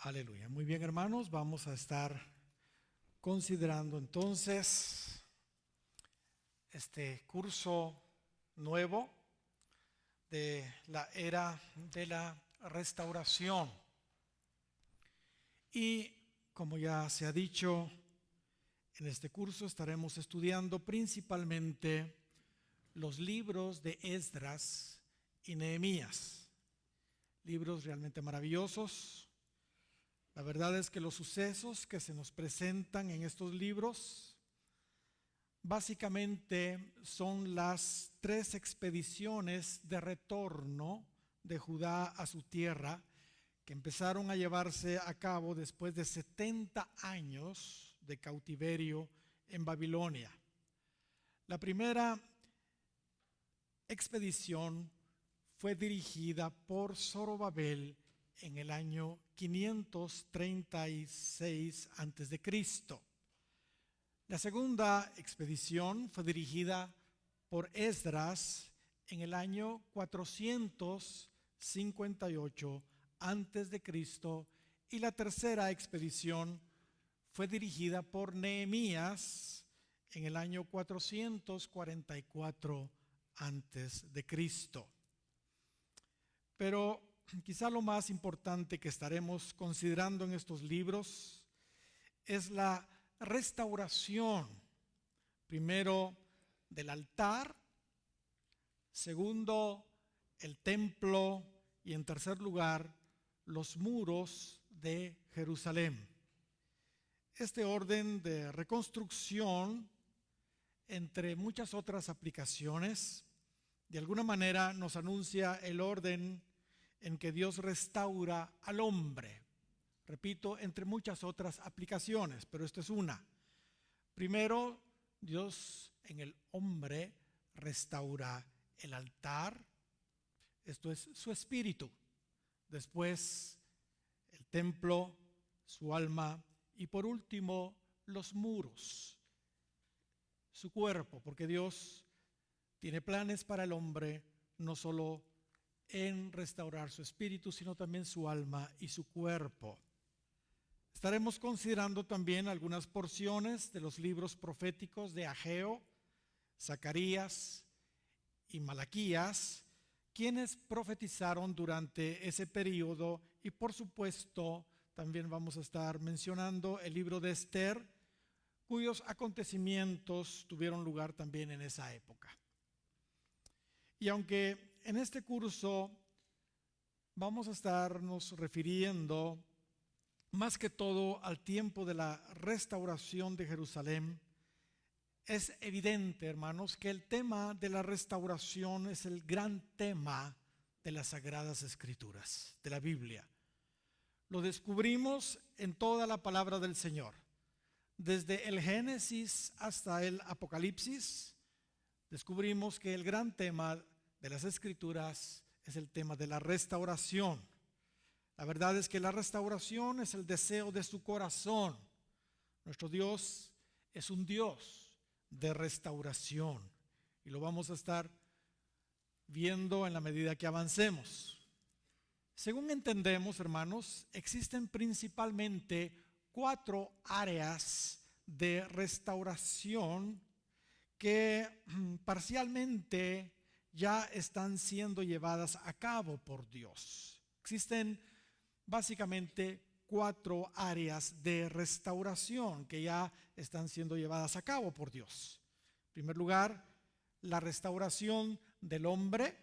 Aleluya. Muy bien, hermanos, vamos a estar considerando entonces este curso nuevo de la era de la restauración. Y como ya se ha dicho, en este curso estaremos estudiando principalmente los libros de Esdras y Nehemías, libros realmente maravillosos. La verdad es que los sucesos que se nos presentan en estos libros básicamente son las 3 expediciones de retorno de Judá a su tierra que empezaron a llevarse a cabo después de 70 años de cautiverio en Babilonia. La primera expedición fue dirigida por Zorobabel en el año 536 a.C. La segunda expedición fue dirigida por Esdras en el año 458 a.C. y la tercera expedición fue dirigida por Nehemías en el año 444 a.C. Pero quizá lo más importante que estaremos considerando en estos libros es la restauración, primero del altar, segundo el templo y en tercer lugar los muros de Jerusalén. Este orden de reconstrucción, entre muchas otras aplicaciones, de alguna manera nos anuncia el orden en que Dios restaura al hombre. Repito, entre muchas otras aplicaciones, pero esta es una. Primero, Dios en el hombre restaura el altar, esto es su espíritu. Después, el templo, su alma y por último, los muros, su cuerpo, porque Dios tiene planes para el hombre, no solo en restaurar su espíritu, sino también su alma y su cuerpo. Estaremos considerando también algunas porciones de los libros proféticos de Ageo, Zacarías y Malaquías, quienes profetizaron durante ese periodo, y por supuesto también vamos a estar mencionando el libro de Esther, cuyos acontecimientos tuvieron lugar también en esa época. Y aunque en este curso vamos a estarnos refiriendo más que todo al tiempo de la restauración de Jerusalén, es evidente, hermanos, que el tema de la restauración es el gran tema de las Sagradas Escrituras, de la Biblia. Lo descubrimos en toda la palabra del Señor, desde el Génesis hasta el Apocalipsis. Descubrimos que el gran tema de las Escrituras es el tema de la restauración. La verdad es que la restauración es el deseo de su corazón. Nuestro Dios es un Dios de restauración y lo vamos a estar viendo en la medida que avancemos. Según entendemos, hermanos, existen principalmente 4 áreas de restauración que parcialmente ya están siendo llevadas a cabo por Dios. Existen básicamente 4 áreas de restauración que ya están siendo llevadas a cabo por Dios. En primer lugar, la restauración del hombre.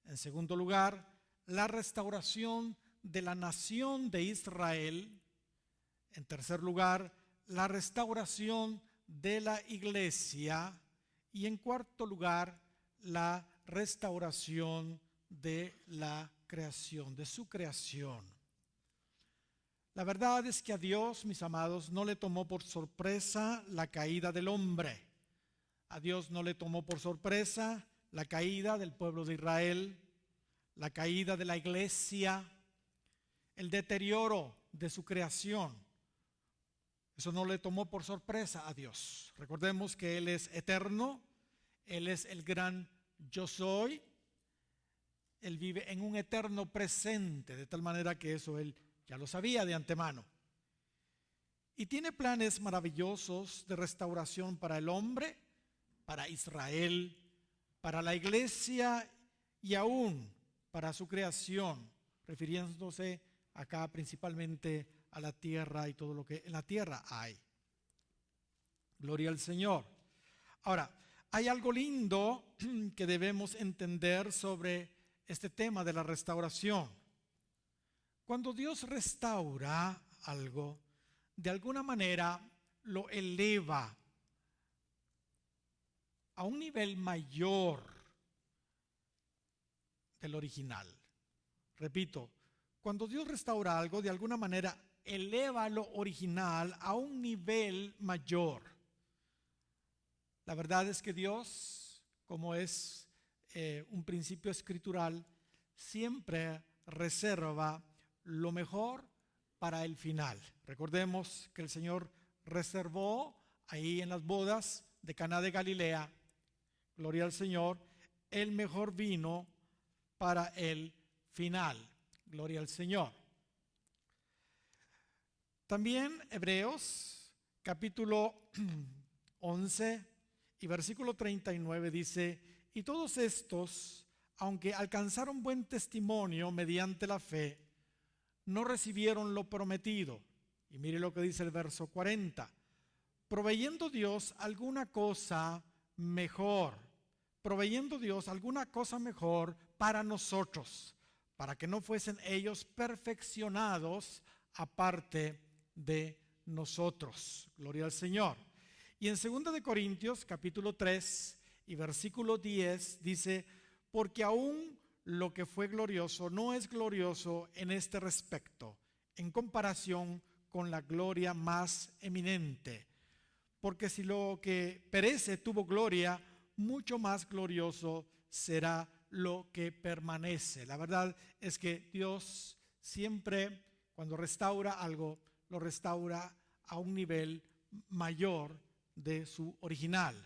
En segundo lugar, la restauración de la nación de Israel. En tercer lugar, la restauración de la iglesia. Y en cuarto lugar, la restauración de la creación, de su creación. La verdad es que a Dios, mis amados, no le tomó por sorpresa la caída del hombre. A Dios no le tomó por sorpresa la caída del pueblo de Israel, la caída de la iglesia, el deterioro de su creación. Eso no le tomó por sorpresa a Dios. Recordemos que Él es eterno, Él es el gran yo soy. Él vive en un eterno presente, de tal manera que eso Él ya lo sabía de antemano. Y tiene planes maravillosos de restauración para el hombre, para Israel, para la iglesia y aún para su creación, refiriéndose acá principalmente a la tierra y todo lo que en la tierra hay. Gloria al Señor. Ahora, hay algo lindo que debemos entender sobre este tema de la restauración. Cuando Dios restaura algo, de alguna manera lo eleva a un nivel mayor del original. Repito, cuando Dios restaura algo, de alguna manera eleva lo original a un nivel mayor. La verdad es que Dios, como es un principio escritural, siempre reserva lo mejor para el final. Recordemos que el Señor reservó ahí en las bodas de Caná de Galilea, gloria al Señor, el mejor vino para el final. Gloria al Señor. También Hebreos capítulo 11 y versículo 39 dice: y todos estos, aunque alcanzaron buen testimonio mediante la fe, no recibieron lo prometido. Y mire lo que dice el verso 40. Proveyendo Dios alguna cosa mejor, proveyendo Dios alguna cosa mejor para nosotros, para que no fuesen ellos perfeccionados aparte de nosotros. Gloria al Señor. Y en 2 de Corintios capítulo 3 y versículo 10 dice: porque aún lo que fue glorioso no es glorioso en este respecto, en comparación con la gloria más eminente. Porque si lo que perece tuvo gloria, mucho más glorioso será lo que permanece. La verdad es que Dios siempre, cuando restaura algo, lo restaura a un nivel mayor de su original.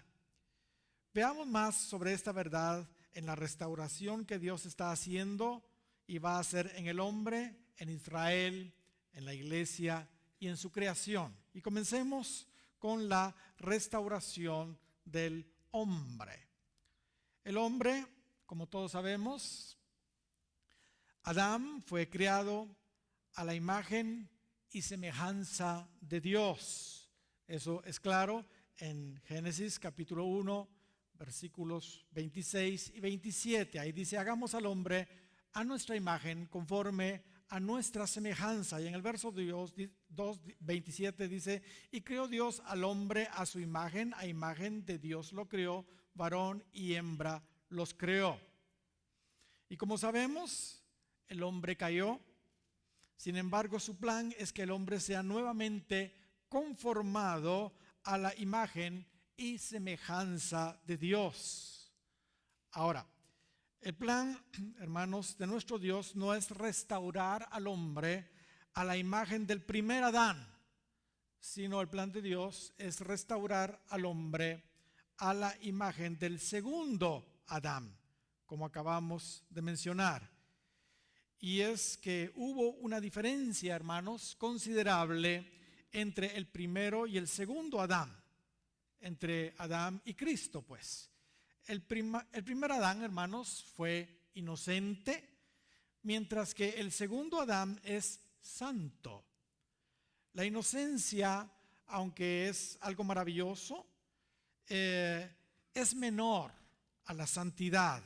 Veamos más sobre esta verdad en la restauración que Dios está haciendo y va a hacer en el hombre, en Israel, en la iglesia y en su creación. Y comencemos con la restauración del hombre. El hombre, como todos sabemos, Adán fue creado a la imagen y semejanza de Dios. Eso es claro en Génesis capítulo 1, versículos 26 y 27. Ahí dice: hagamos al hombre a nuestra imagen, conforme a nuestra semejanza. Y en el verso 2:27 dice: y creó Dios al hombre a su imagen, a imagen de Dios lo creó, varón y hembra los creó. Y como sabemos, el hombre cayó. Sin embargo, su plan es que el hombre sea nuevamente conformado a la imagen y semejanza de Dios. Ahora, el plan, hermanos, de nuestro Dios no es restaurar al hombre a la imagen del primer Adán, sino el plan de Dios es restaurar al hombre a la imagen del segundo Adán, como acabamos de mencionar. Y es que hubo una diferencia, hermanos, considerable entre el primero y el segundo Adán, entre Adán y Cristo, pues. El primer Adán, hermanos, fue inocente, mientras que el segundo Adán es santo. La inocencia, aunque es algo maravilloso, es menor a la santidad.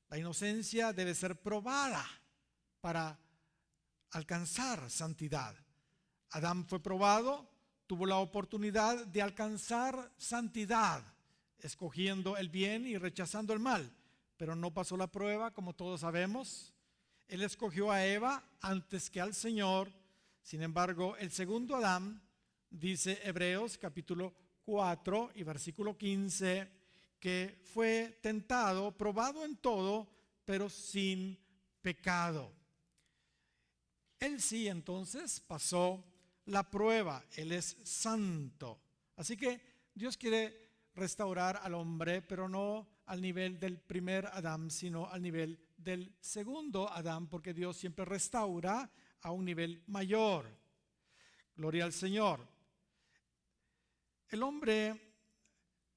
La inocencia debe ser probada para alcanzar santidad. Adán fue probado, tuvo la oportunidad de alcanzar santidad, escogiendo el bien y rechazando el mal, pero no pasó la prueba, como todos sabemos. Él escogió a Eva antes que al Señor. Sin embargo, el segundo Adán, dice Hebreos capítulo 4 y versículo 15, que fue tentado, probado en todo, pero sin pecado. Él sí, entonces, pasó la prueba. Él es santo. Así que Dios quiere restaurar al hombre, pero no al nivel del primer Adán, sino al nivel del segundo Adán, porque Dios siempre restaura a un nivel mayor. Gloria al Señor. El hombre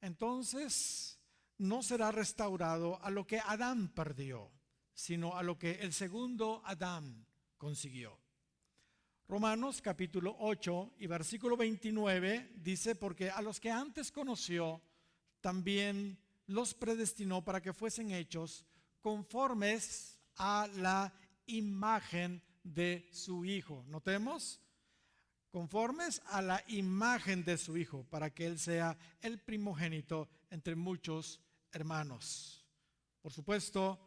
entonces no será restaurado a lo que Adán perdió, sino a lo que el segundo Adán consiguió. Romanos capítulo 8 y versículo 29 dice: porque a los que antes conoció, también los predestinó para que fuesen hechos conformes a la imagen de su Hijo. Notemos, conformes a la imagen de su Hijo, para que Él sea el primogénito entre muchos hermanos. Por supuesto,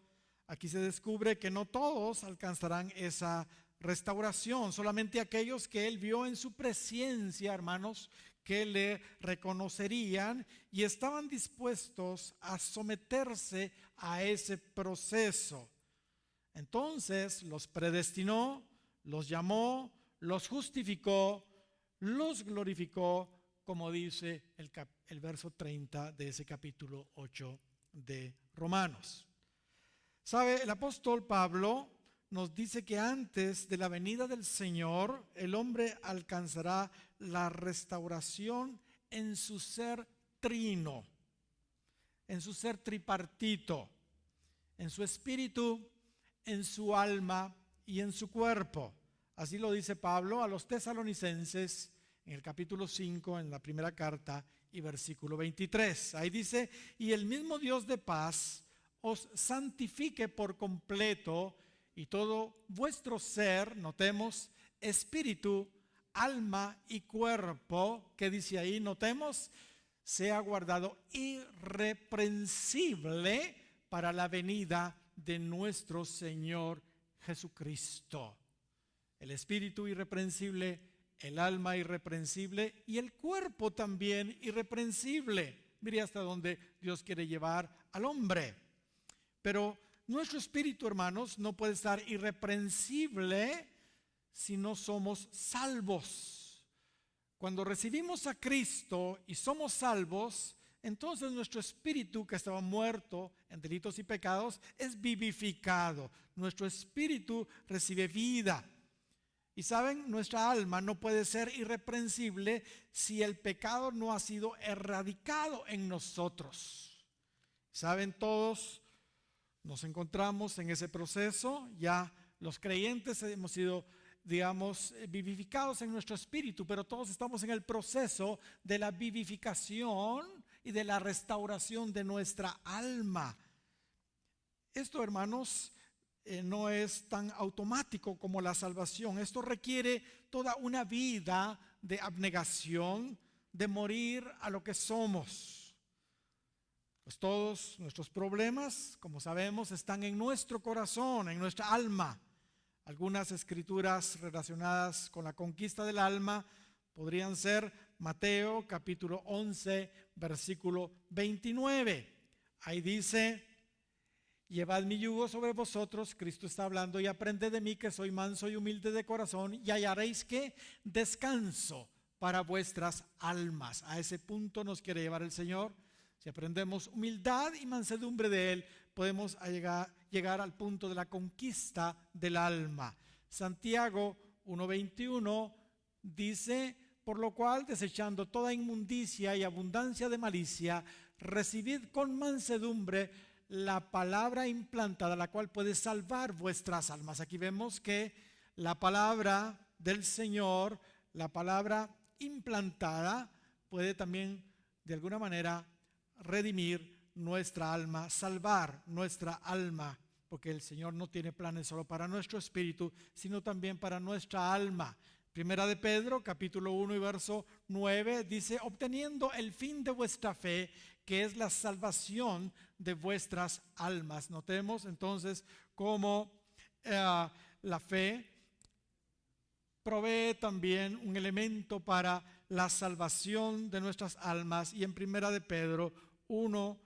aquí se descubre que no todos alcanzarán esa restauración, solamente aquellos que Él vio en su presencia, hermanos, que le reconocerían y estaban dispuestos a someterse a ese proceso. Entonces los predestinó, los llamó, los justificó, los glorificó, como dice el verso 30 de ese capítulo 8 de Romanos. ¿Sabe? El apóstol Pablo nos dice que antes de la venida del Señor, el hombre alcanzará la restauración en su ser trino, en su ser tripartito, en su espíritu, en su alma y en su cuerpo. Así lo dice Pablo a los tesalonicenses en el capítulo 5, en la primera carta y versículo 23. Ahí dice: y el mismo Dios de paz os santifique por completo, y todo vuestro ser, notemos, espíritu, alma y cuerpo, ¿qué dice ahí? Notemos, sea guardado irreprensible para la venida de nuestro Señor Jesucristo. El espíritu irreprensible, el alma irreprensible y el cuerpo también irreprensible. Mire hasta dónde Dios quiere llevar al hombre. Pero nuestro espíritu, hermanos, no puede estar irreprensible si no somos salvos. Cuando recibimos a Cristo y somos salvos, entonces nuestro espíritu, que estaba muerto en delitos y pecados, es vivificado. Nuestro espíritu recibe vida. Y saben, nuestra alma no puede ser irreprensible si el pecado no ha sido erradicado en nosotros. Saben, todos nos encontramos en ese proceso. Ya los creyentes hemos sido, digamos, vivificados en nuestro espíritu, pero todos estamos en el proceso de la vivificación y de la restauración de nuestra alma. Esto, hermanos, no es tan automático como la salvación. Esto requiere toda una vida de abnegación, de morir a lo que somos. Pues todos nuestros problemas, como sabemos, están en nuestro corazón, en nuestra alma. Algunas escrituras relacionadas con la conquista del alma podrían ser Mateo capítulo 11, versículo 29. Ahí dice: llevad mi yugo sobre vosotros, Cristo está hablando, y aprended de mí, que soy manso y humilde de corazón, y hallaréis que descanso para vuestras almas. A ese punto nos quiere llevar el Señor. Si aprendemos humildad y mansedumbre de Él, podemos llegar al punto de la conquista del alma. Santiago 1:21 dice: por lo cual, desechando toda inmundicia y abundancia de malicia, recibid con mansedumbre la palabra implantada, la cual puede salvar vuestras almas. Aquí vemos que la palabra del Señor, la palabra implantada, puede también de alguna manera redimir nuestra alma, salvar nuestra alma, porque el Señor no tiene planes solo para nuestro espíritu, sino también para nuestra alma. Primera de Pedro, capítulo 1 y verso 9, dice: obteniendo el fin de vuestra fe, que es la salvación de vuestras almas. Notemos entonces cómo la fe provee también un elemento para la salvación de nuestras almas. Y en Primera de Pedro 1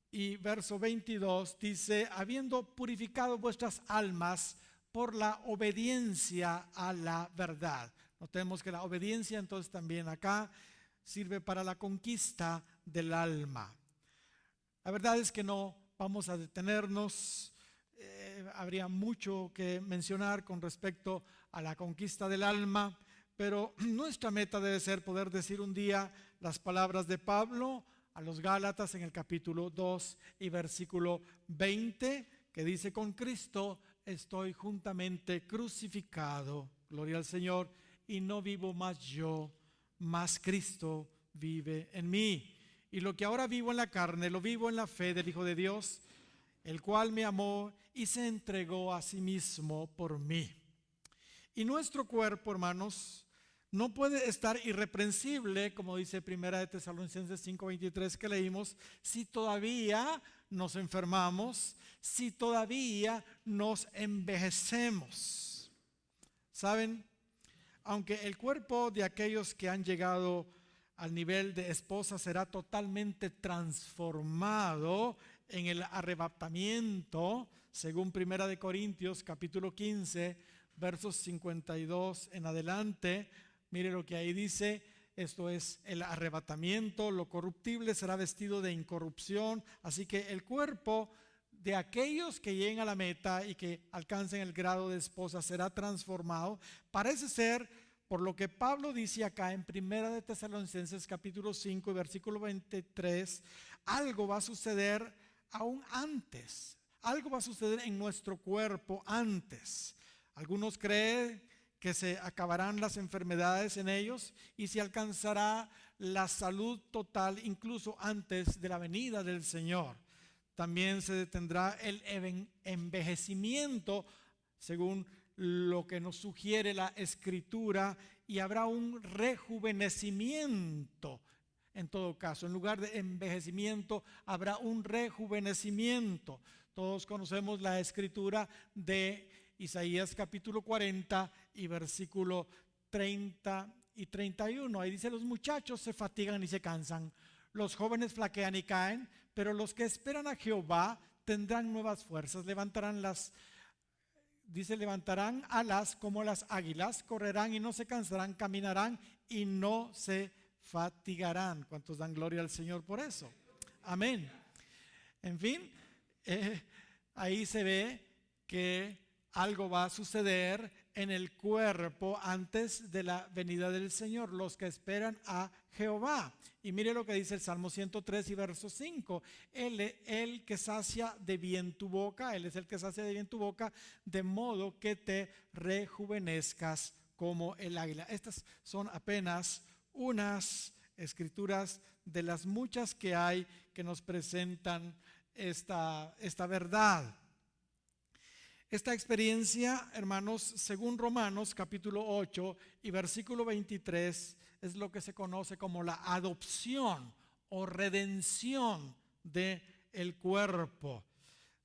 y verso 22 dice: habiendo purificado vuestras almas por la obediencia a la verdad. Notemos que la obediencia entonces también acá sirve para la conquista del alma. La verdad es que no vamos a detenernos. Habría mucho que mencionar con respecto a la conquista del alma, pero nuestra meta debe ser poder decir un día las palabras de Pablo a los Gálatas en el capítulo 2 y versículo 20, que dice: con Cristo estoy juntamente crucificado, gloria al Señor, y no vivo más yo, mas Cristo vive en mí. Y lo que ahora vivo en la carne, lo vivo en la fe del Hijo de Dios, el cual me amó y se entregó a sí mismo por mí. Y nuestro cuerpo, hermanos, no puede estar irreprensible, como dice Primera de Tesalonicenses 5:23 que leímos, si todavía nos enfermamos, si todavía nos envejecemos. ¿Saben? Aunque el cuerpo de aquellos que han llegado al nivel de esposa será totalmente transformado en el arrebatamiento, según Primera de Corintios capítulo 15, versos 52 en adelante. Mire lo que ahí dice: esto es el arrebatamiento, lo corruptible será vestido de incorrupción, así que el cuerpo de aquellos que lleguen a la meta y que alcancen el grado de esposa será transformado. Parece ser, por lo que Pablo dice acá en Primera de Tesalonicenses capítulo 5 versículo 23, algo va a suceder aún antes, algo va a suceder en nuestro cuerpo antes. Algunos creen que se acabarán las enfermedades en ellos y se alcanzará la salud total incluso antes de la venida del Señor. También se detendrá el envejecimiento, según lo que nos sugiere la Escritura, y habrá un rejuvenecimiento. En todo caso, en lugar de envejecimiento, habrá un rejuvenecimiento. Todos conocemos la Escritura de Isaías capítulo 40 y versículo 30 y 31. Ahí dice: los muchachos se fatigan y se cansan, los jóvenes flaquean y caen, pero los que esperan a Jehová tendrán nuevas fuerzas, levantarán alas como las águilas, correrán y no se cansarán, caminarán y no se fatigarán. ¿Cuántos dan gloria al Señor por eso? Amén. En fin, ahí se ve que algo va a suceder en el cuerpo antes de la venida del Señor, los que esperan a Jehová. Y mire lo que dice el Salmo 103 y verso 5: el que sacia de bien tu boca, Él es el que sacia de bien tu boca, de modo que te rejuvenezcas como el águila. Estas son apenas unas escrituras de las muchas que hay que nos presentan esta verdad. Esta experiencia, hermanos, según Romanos capítulo 8 y versículo 23, es lo que se conoce como la adopción o redención del cuerpo.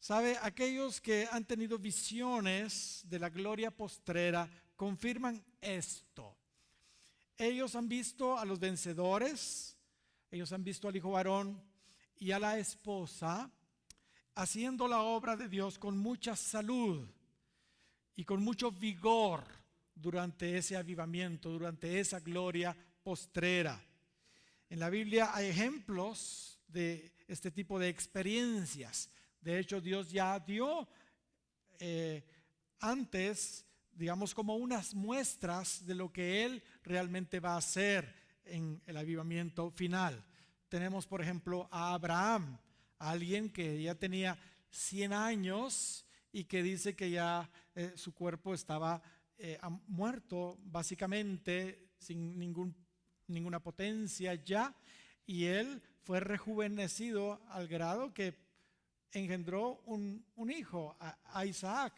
¿Sabe? Aquellos que han tenido visiones de la gloria postrera confirman esto. Ellos han visto a los vencedores, ellos han visto al hijo varón y a la esposa haciendo la obra de Dios con mucha salud y con mucho vigor durante ese avivamiento, durante esa gloria postrera. En la Biblia hay ejemplos de este tipo de experiencias. De hecho, Dios ya dio antes, digamos, como unas muestras de lo que Él realmente va a hacer en el avivamiento final. Tenemos, por ejemplo, a Abraham, alguien que ya tenía 100 años y que dice que ya su cuerpo estaba muerto, básicamente sin ninguna potencia ya, y él fue rejuvenecido al grado que engendró un hijo, a Isaac.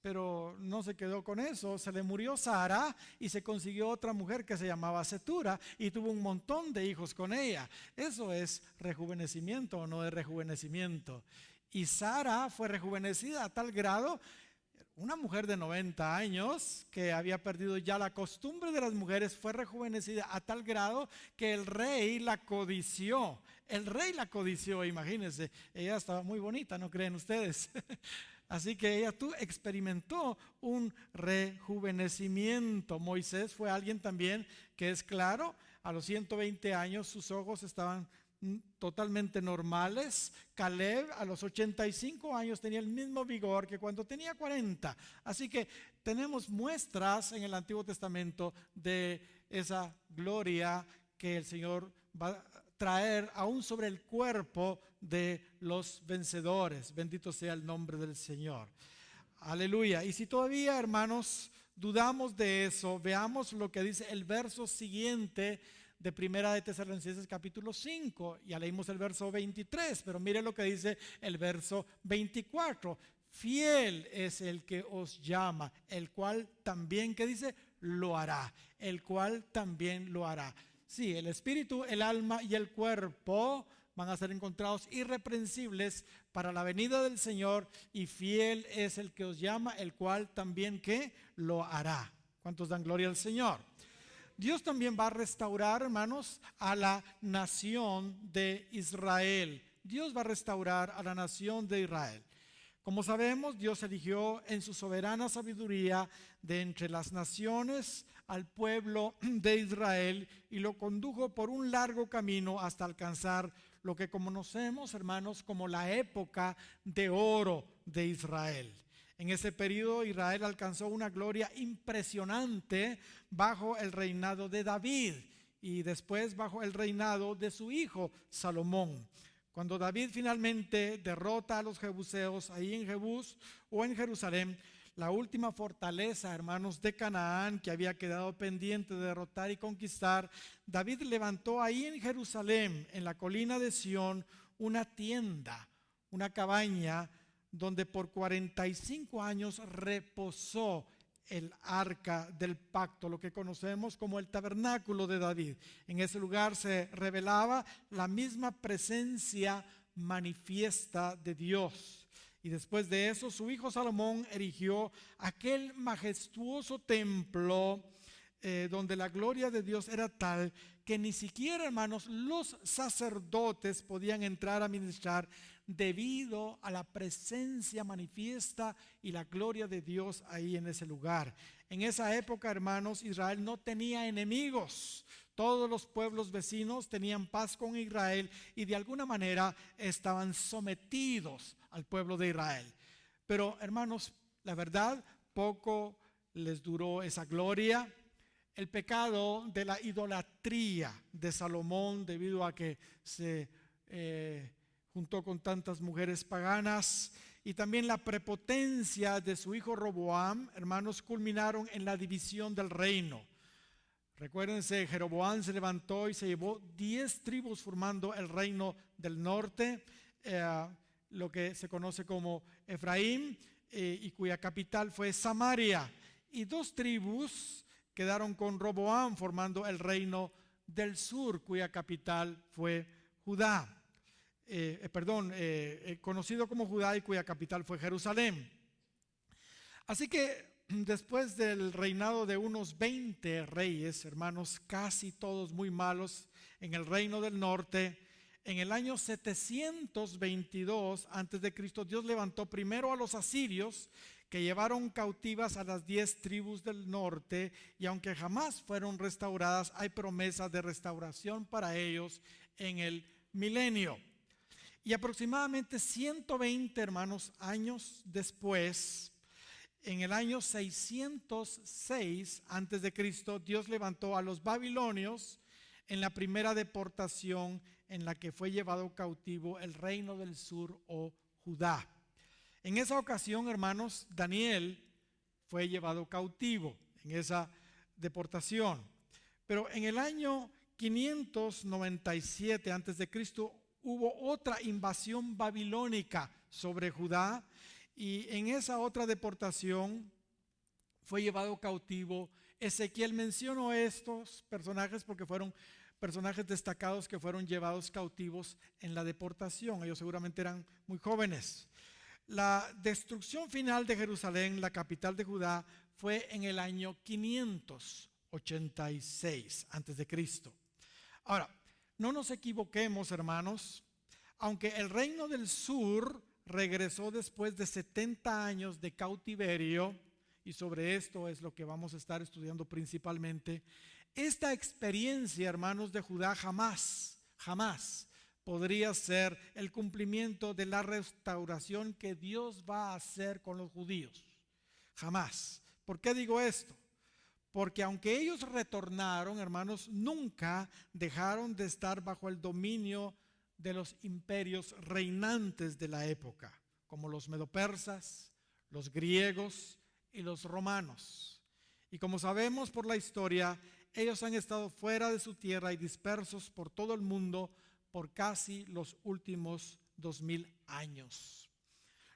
Pero no se quedó con eso, se le murió Sara y se consiguió otra mujer que se llamaba Setura y tuvo un montón de hijos con ella. ¿Eso es rejuvenecimiento o no es rejuvenecimiento? Y Sara fue rejuvenecida a tal grado, una mujer de 90 años que había perdido ya la costumbre de las mujeres, fue rejuvenecida a tal grado que el rey la codició. El rey la codició, imagínense, ella estaba muy bonita, ¿no creen ustedes? Así que ella experimentó un rejuvenecimiento. Moisés fue alguien también que es claro, a los 120 años sus ojos estaban totalmente normales. Caleb a los 85 años tenía el mismo vigor que cuando tenía 40. Así que tenemos muestras en el Antiguo Testamento de esa gloria que el Señor va a traer aún sobre el cuerpo de los vencedores. Bendito sea el nombre del Señor. Aleluya. Y si todavía, hermanos, dudamos de eso, veamos lo que dice el verso siguiente de Primera de Tesalonicenses capítulo 5. Ya leímos el verso 23, pero mire lo que dice el verso 24. Fiel es el que os llama, el cual también, ¿qué dice? Lo hará. El cual también lo hará. Sí, el espíritu, el alma y el cuerpo van a ser encontrados irreprensibles para la venida del Señor, y fiel es el que os llama, el cual también, ¿qué? Lo hará. ¿Cuántos dan gloria al Señor? Dios también va a restaurar, hermanos, a la nación de Israel. Dios va a restaurar a la nación de Israel. Como sabemos, Dios eligió en su soberana sabiduría de entre las naciones al pueblo de Israel y lo condujo por un largo camino hasta alcanzar lo que conocemos, hermanos, como la época de oro de Israel. En ese periodo Israel alcanzó una gloria impresionante bajo el reinado de David y después bajo el reinado de su hijo Salomón. Cuando David finalmente derrota a los jebuseos ahí en Jebús o en Jerusalén, la última fortaleza, hermanos, de Canaán que había quedado pendiente de derrotar y conquistar, David levantó ahí en Jerusalén, en la colina de Sión, una tienda, una cabaña donde por 45 años reposó el arca del pacto, lo que conocemos como el tabernáculo de David. En ese lugar se revelaba la misma presencia manifiesta de Dios. Y después de eso, su hijo Salomón erigió aquel majestuoso templo donde la gloria de Dios era tal que ni siquiera, hermanos, los sacerdotes podían entrar a ministrar debido a la presencia manifiesta y la gloria de Dios ahí en ese lugar. En esa época, hermanos, Israel no tenía enemigos. Todos los pueblos vecinos tenían paz con Israel y de alguna manera estaban sometidos al pueblo de Israel. Pero, hermanos, la verdad, poco les duró esa gloria. El pecado de la idolatría de Salomón, debido a que se juntó con tantas mujeres paganas, y también la prepotencia de su hijo Roboam, hermanos, culminaron en la división del reino. Recuérdense, Jeroboam se levantó y se llevó 10 tribus formando el reino del norte, lo que se conoce como Efraín, y cuya capital fue Samaria, y 2 tribus quedaron con Roboam formando el reino del sur, cuya capital fue Judá. Conocido como Judá y cuya capital fue Jerusalén. Así que después del reinado de unos 20 reyes, hermanos, casi todos muy malos en el reino del norte, en el año 722 a.C., Dios levantó primero a los asirios, que llevaron cautivas a las 10 tribus del norte, y aunque jamás fueron restauradas, hay promesa de restauración para ellos en el milenio. Y aproximadamente 120, hermanos, años después, en el año 606 a.C., Dios levantó a los babilonios en la primera deportación en la que fue llevado cautivo el reino del sur o Judá. En esa ocasión, hermanos, Daniel fue llevado cautivo en esa deportación. Pero en el año 597 a.C. hubo otra invasión babilónica sobre Judá, y en esa otra deportación fue llevado cautivo. Ezequiel mencionó estos personajes porque fueron personajes destacados que fueron llevados cautivos en la deportación. Ellos seguramente eran muy jóvenes. La destrucción final de Jerusalén, la capital de Judá, fue en el año 586 a.C. Ahora, no nos equivoquemos, hermanos, aunque el reino del sur regresó después de 70 años de cautiverio, y sobre esto es lo que vamos a estar estudiando principalmente, esta experiencia, hermanos, de Judá jamás podría ser el cumplimiento de la restauración que Dios va a hacer con los judíos. Jamás. ¿Por qué digo esto? Porque aunque ellos retornaron, hermanos, nunca dejaron de estar bajo el dominio de los imperios reinantes de la época, como los medopersas, los griegos y los romanos. Y como sabemos por la historia, ellos han estado fuera de su tierra y dispersos por todo el mundo por casi los últimos 2000 años.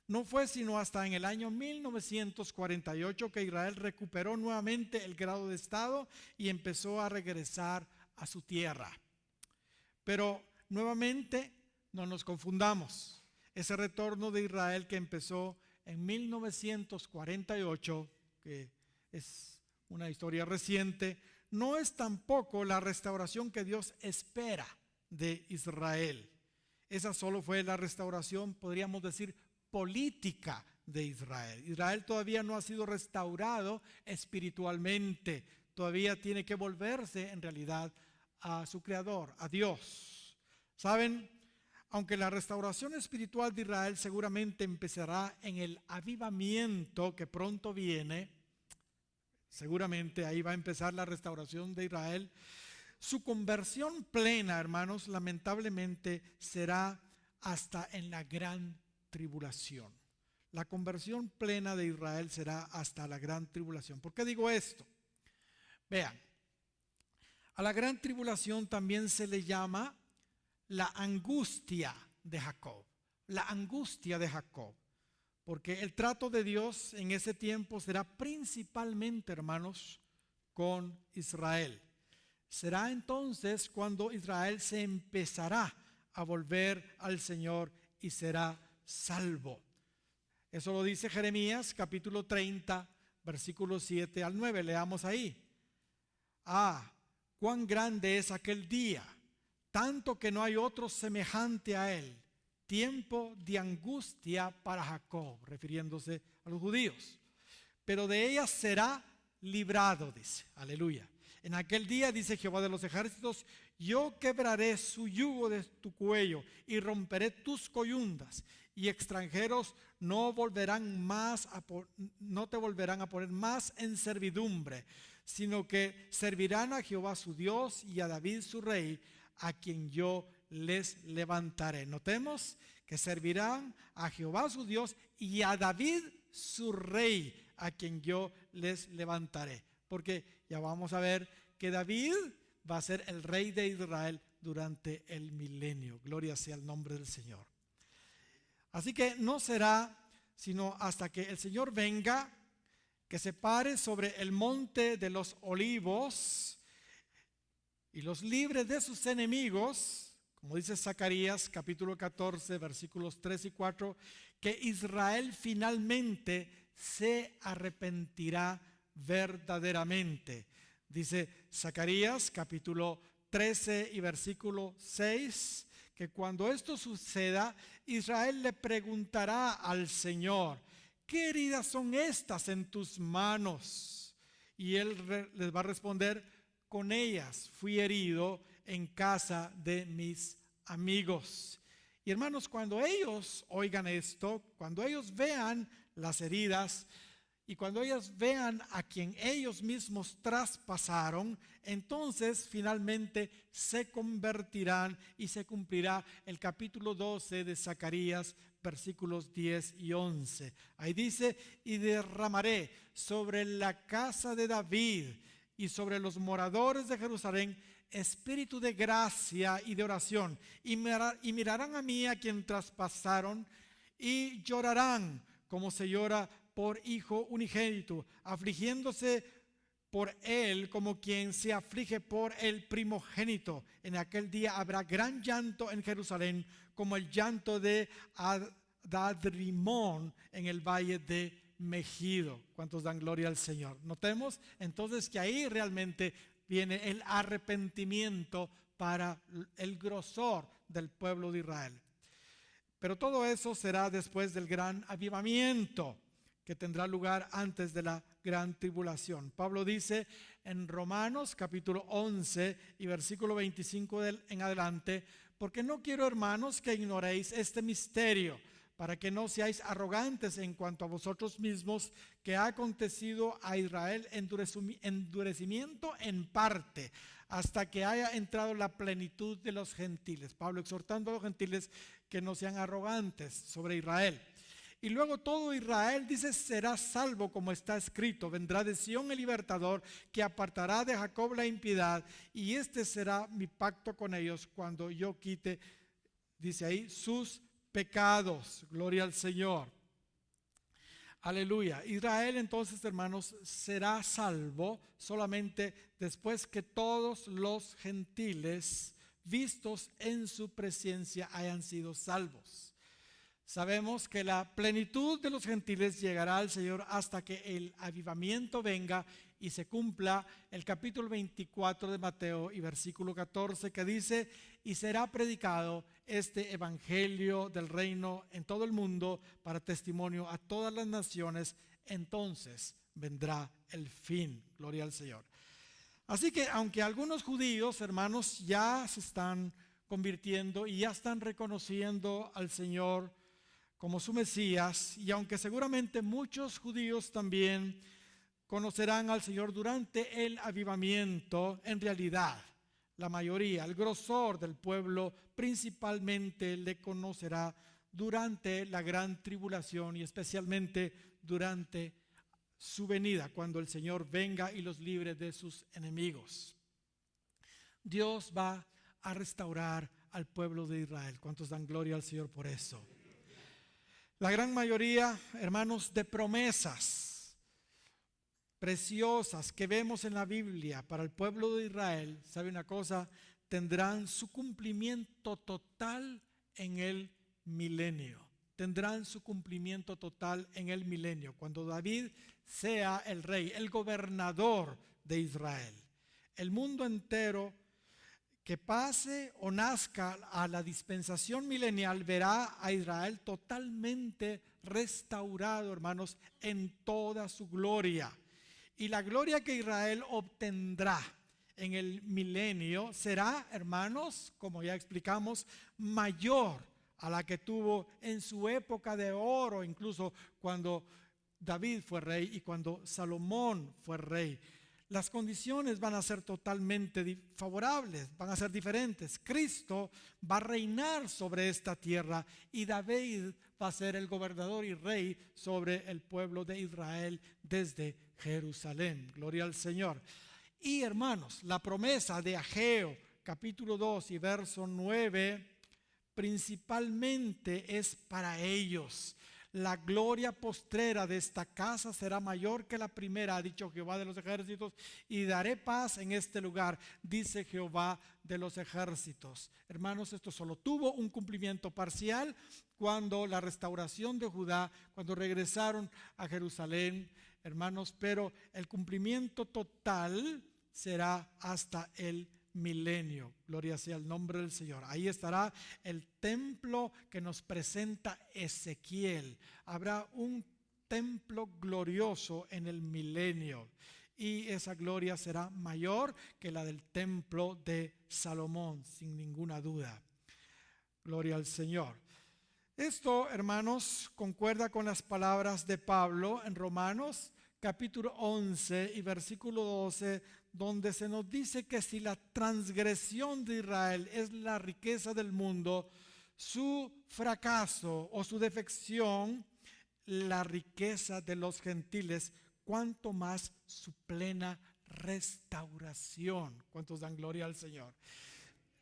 No fue sino hasta en el año 1948 que Israel recuperó nuevamente el grado de Estado y empezó a regresar a su tierra. Pero nuevamente no nos confundamos. Ese retorno de Israel que empezó en 1948, que es una historia reciente, no es tampoco la restauración que Dios espera de Israel. Esa solo fue la restauración, podríamos decir, política de Israel. Israel todavía no ha sido restaurado espiritualmente, todavía tiene que volverse en realidad a su Creador, a Dios. ¿Saben? Aunque la restauración espiritual de Israel seguramente empezará en el avivamiento que pronto viene, seguramente ahí va a empezar la restauración de Israel. Su conversión plena, hermanos, lamentablemente será hasta en la gran tribulación. La conversión plena de Israel será hasta la gran tribulación. ¿Por qué digo esto? Vean, a la gran tribulación también se le llama la angustia de Jacob. La angustia de Jacob. Porque el trato de Dios en ese tiempo será principalmente, hermanos, con Israel. Será entonces cuando Israel se empezará a volver al Señor y será salvo. Eso lo dice Jeremías capítulo 30, versículos 7 al 9. Leamos ahí. Cuán grande es aquel día, tanto que no hay otro semejante a él. Tiempo de angustia para Jacob, refiriéndose a los judíos. Pero de ella será librado, dice. Aleluya. En aquel día, dice Jehová de los ejércitos, yo quebraré su yugo de tu cuello y romperé tus coyundas, y extranjeros no te volverán a poner más en servidumbre, sino que servirán a Jehová su Dios y a David su rey, a quien yo les levantaré. Notemos que servirán a Jehová su Dios y a David su rey, a quien yo les levantaré. Porque ya vamos a ver que David va a ser el rey de Israel durante el milenio. Gloria sea el nombre del Señor. Así que no será sino hasta que el Señor venga, que se pare sobre el monte de los olivos y los libre de sus enemigos, como dice Zacarías capítulo 14 versículos 3 y 4, que Israel finalmente se arrepentirá verdaderamente. Dice Zacarías capítulo 13 y versículo 6, que cuando esto suceda, Israel le preguntará al Señor, ¿qué heridas son estas en tus manos? Y él les va a responder, con ellas fui herido en casa de mis amigos. Y hermanos, cuando ellos oigan esto, cuando ellos vean las heridas y cuando ellos vean a quien ellos mismos traspasaron, entonces finalmente se convertirán y se cumplirá el capítulo 12 de Zacarías, versículos 10 y 11. Ahí dice, y derramaré sobre la casa de David y sobre los moradores de Jerusalén espíritu de gracia y de oración, y mirarán a mí a quien traspasaron y llorarán como se llora por hijo unigénito, afligiéndose por él como quien se aflige por el primogénito. En aquel día habrá gran llanto en Jerusalén, como el llanto de Adadrimón en el valle de Megido. ¿Cuántos dan gloria al Señor? Notemos entonces que ahí realmente viene el arrepentimiento para el grosor del pueblo de Israel. Pero todo eso será después del gran avivamiento que tendrá lugar antes de la gran tribulación. Pablo dice en Romanos capítulo 11 y versículo 25 en adelante, Porque no quiero, hermanos, que ignoréis este misterio, para que no seáis arrogantes en cuanto a vosotros mismos, que ha acontecido a Israel endurecimiento en parte, hasta que haya entrado la plenitud de los gentiles. Pablo exhortando a los gentiles que no sean arrogantes sobre Israel. Y luego todo Israel, dice, será salvo, como está escrito: vendrá de Sión el libertador, que apartará de Jacob la impiedad, y este será mi pacto con ellos cuando yo quite, dice ahí, sus pecados. Gloria al Señor. Aleluya. Israel, entonces, hermanos, será salvo solamente después que todos los gentiles vistos en su presencia hayan sido salvos. Sabemos que la plenitud de los gentiles llegará al Señor hasta que el avivamiento venga y se cumpla el capítulo 24 de Mateo y versículo 14, que dice: y será predicado este evangelio del reino en todo el mundo para testimonio a todas las naciones, entonces vendrá el fin. Gloria al Señor. Así que aunque algunos judíos, hermanos, ya se están convirtiendo y ya están reconociendo al Señor como su Mesías, y aunque seguramente muchos judíos también conocerán al Señor durante el avivamiento, en realidad la mayoría, el grosor del pueblo principalmente le conocerá durante la gran tribulación y especialmente durante su venida, cuando el Señor venga y los libre de sus enemigos. Dios va a restaurar al pueblo de Israel. ¿Cuántos dan gloria al Señor por eso? La gran mayoría, hermanos, de promesas preciosas que vemos en la Biblia para el pueblo de Israel, ¿sabe una cosa? Tendrán su cumplimiento total en el milenio. Tendrán su cumplimiento total en el milenio, cuando David sea el rey, el gobernador de Israel. El mundo entero que pase o nazca a la dispensación milenial verá a Israel totalmente restaurado, hermanos, en toda su gloria. Y la gloria que Israel obtendrá en el milenio será, hermanos, como ya explicamos, mayor a la que tuvo en su época de oro, incluso cuando David fue rey y cuando Salomón fue rey. Las condiciones van a ser totalmente favorables, van a ser diferentes. Cristo va a reinar sobre esta tierra y David va a ser el gobernador y rey sobre el pueblo de Israel desde Jerusalén. Gloria al Señor. Y hermanos, la promesa de Ageo, capítulo 2 y verso 9, principalmente es para ellos. La gloria postrera de esta casa será mayor que la primera, ha dicho Jehová de los ejércitos, y daré paz en este lugar, dice Jehová de los ejércitos. Hermanos, esto solo tuvo un cumplimiento parcial cuando la restauración de Judá, cuando regresaron a Jerusalén, hermanos, pero el cumplimiento total será hasta el milenio. Gloria sea el nombre del Señor. Ahí estará el templo que nos presenta Ezequiel. Habrá un templo glorioso en el milenio y esa gloria será mayor que la del templo de Salomón, sin ninguna duda. Gloria al Señor. Esto, hermanos, concuerda con las palabras de Pablo en Romanos capítulo 11 y versículo 12, donde se nos dice que si la transgresión de Israel es la riqueza del mundo, su fracaso o su defección, la riqueza de los gentiles, cuanto más su plena restauración. ¿Cuántos dan gloria al Señor?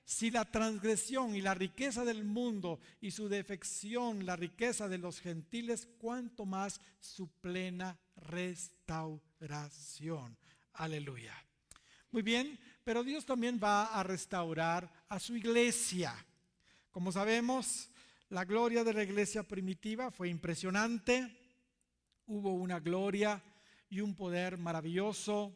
Si la transgresión y la riqueza del mundo y su defección, la riqueza de los gentiles, cuanto más su plena restauración. Aleluya. Muy bien, pero Dios también va a restaurar a su iglesia. Como sabemos, la gloria de la iglesia primitiva fue impresionante. Hubo una gloria y un poder maravilloso.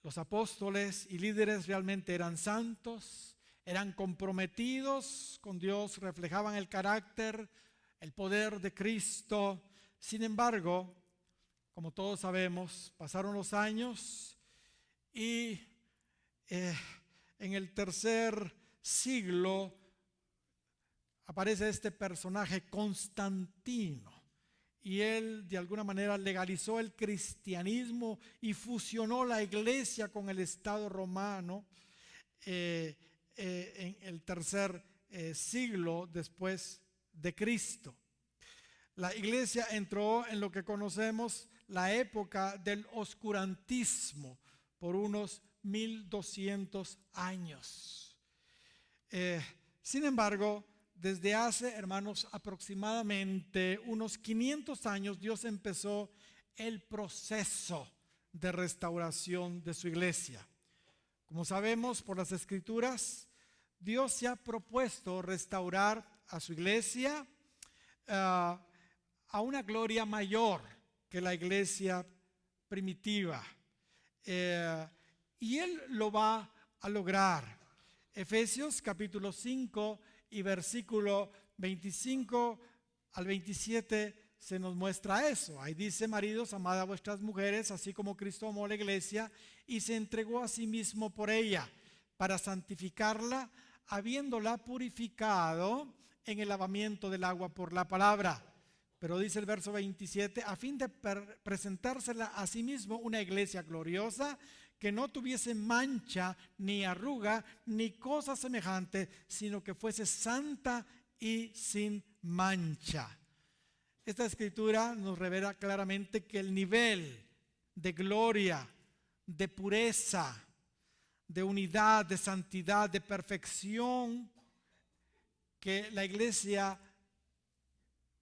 Los apóstoles y líderes realmente eran santos, eran comprometidos con Dios, reflejaban el carácter, el poder de Cristo. Sin embargo, como todos sabemos, pasaron los años y en el tercer siglo aparece este personaje Constantino, y él de alguna manera legalizó el cristianismo y fusionó la iglesia con el Estado romano en el tercer siglo después de Cristo. La iglesia entró en lo que conocemos la época del oscurantismo por unos 1200 años. Sin embargo, desde hace, hermanos, aproximadamente unos 500 años, Dios empezó el proceso de restauración de su iglesia. Como sabemos por las Escrituras, Dios se ha propuesto restaurar a su iglesia a una gloria mayor que la iglesia primitiva. Y Él lo va a lograr. Efesios capítulo 5 y versículo 25 al 27 se nos muestra eso. Ahí dice: maridos, amad a vuestras mujeres, así como Cristo amó a la iglesia y se entregó a sí mismo por ella, para santificarla, habiéndola purificado en el lavamiento del agua por la palabra. Pero dice el verso 27, a fin de presentársela a sí mismo una iglesia gloriosa, que no tuviese mancha, ni arruga, ni cosa semejante, sino que fuese santa y sin mancha. Esta escritura nos revela claramente que el nivel de gloria, de pureza, de unidad, de santidad, de perfección que la iglesia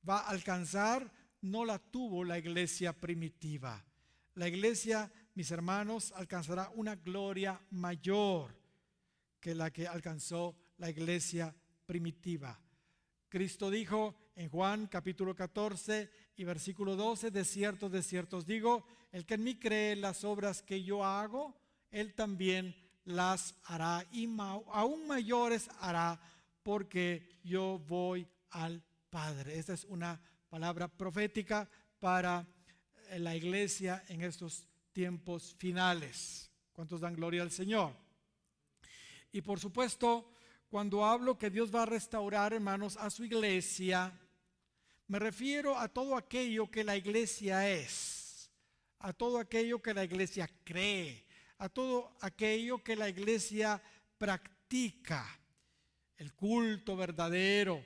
va a alcanzar, no la tuvo la iglesia primitiva. La iglesia, mis hermanos, alcanzará una gloria mayor que la que alcanzó la iglesia primitiva. Cristo dijo en Juan capítulo 14 y versículo 12, de cierto os digo, el que en mí cree las obras que yo hago, él también las hará, y aún mayores hará, porque yo voy al Padre. Esta es una palabra profética para la iglesia en estos tiempos finales. ¿Cuántos dan gloria al Señor? Y por supuesto, cuando hablo que Dios va a restaurar, hermanos, a su iglesia, me refiero a todo aquello que la iglesia es, a todo aquello que la iglesia cree, a todo aquello que la iglesia practica, el culto verdadero,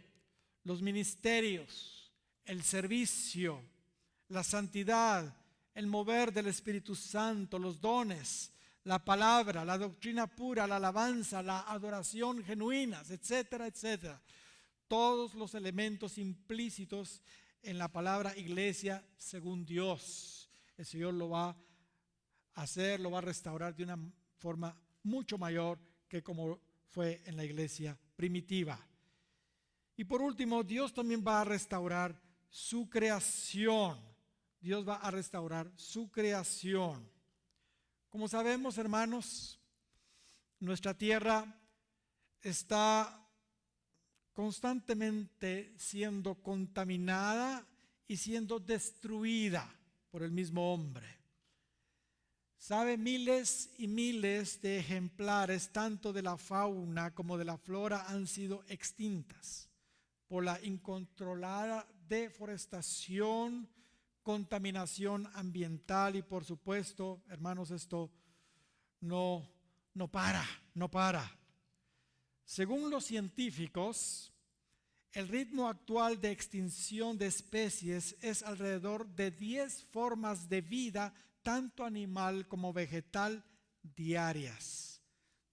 los ministerios, el servicio, la santidad, el mover del Espíritu Santo, los dones, la palabra, la doctrina pura, la alabanza, la adoración genuinas, etcétera, etcétera. Todos los elementos implícitos en la palabra iglesia según Dios. El Señor lo va a hacer, lo va a restaurar de una forma mucho mayor que como fue en la iglesia primitiva. Y por último, Dios también va a restaurar su creación. Dios va a restaurar su creación. Como sabemos, hermanos, nuestra tierra está constantemente siendo contaminada y siendo destruida por el mismo hombre. Sabe, miles y miles de ejemplares, tanto de la fauna como de la flora, han sido extintas por la incontrolada deforestación, contaminación ambiental y por supuesto, hermanos, esto no para. Según los científicos, el ritmo actual de extinción de especies es alrededor de 10 formas de vida, tanto animal como vegetal, diarias.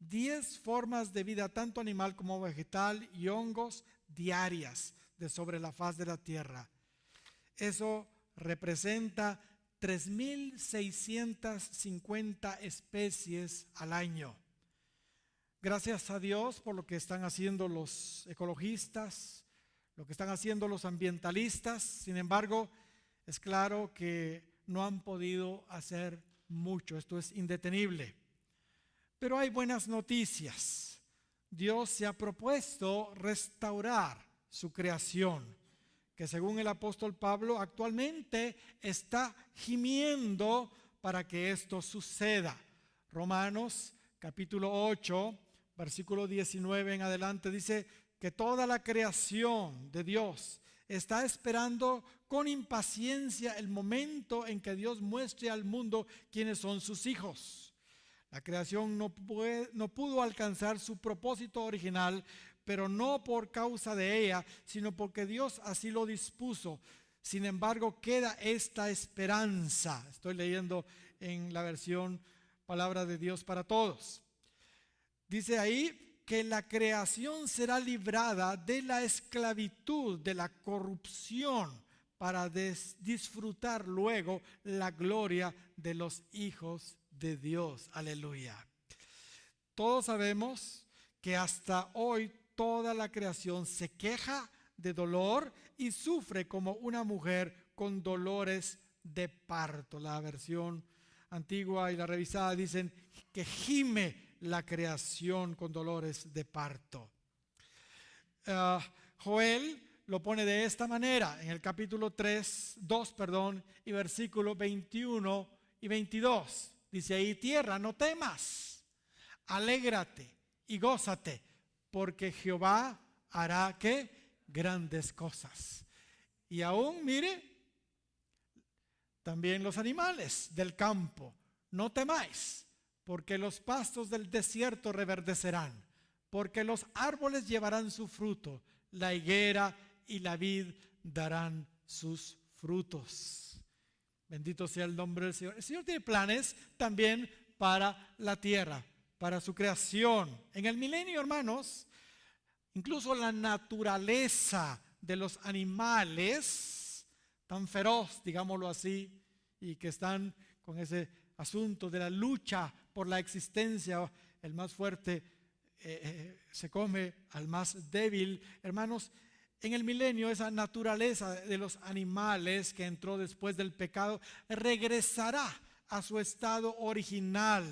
10 formas de vida, tanto animal como vegetal, y hongos diarias de sobre la faz de la tierra. Eso representa 3.650 especies al año. Gracias a Dios por lo que están haciendo los ecologistas, lo que están haciendo los ambientalistas. Sin embargo, es claro que no han podido hacer mucho. Esto es indetenible. Pero hay buenas noticias. Dios se ha propuesto restaurar su creación, que según el apóstol Pablo actualmente está gimiendo para que esto suceda. Romanos capítulo 8, versículo 19 en adelante dice: que toda la creación de Dios está esperando con impaciencia el momento en que Dios muestre al mundo quiénes son sus hijos. La creación no pudo alcanzar su propósito original, pero no por causa de ella, sino porque Dios así lo dispuso. Sin embargo, queda esta esperanza. Estoy leyendo en la versión Palabra de Dios para Todos. Dice ahí que la creación será librada de la esclavitud, de la corrupción, para disfrutar luego la gloria de los hijos de Dios. Aleluya. Todos sabemos que hasta hoy toda la creación se queja de dolor y sufre como una mujer con dolores de parto. La versión antigua y la revisada dicen que gime la creación con dolores de parto. Joel lo pone de esta manera en el capítulo 2 y versículo 21 y 22. Dice ahí: tierra, no temas, alégrate y gózate, porque Jehová hará ¿qué? Grandes cosas. Y aún, mire, también los animales del campo, no temáis, porque los pastos del desierto reverdecerán, porque los árboles llevarán su fruto, la higuera y la vid darán sus frutos. Bendito sea el nombre del Señor. El Señor tiene planes también para la tierra, para su creación. En el milenio, hermanos, incluso la naturaleza de los animales tan feroz, digámoslo así, y que están con ese asunto de la lucha por la existencia, el más fuerte se come al más débil. Hermanos, en el milenio esa naturaleza de los animales que entró después del pecado regresará a su estado original,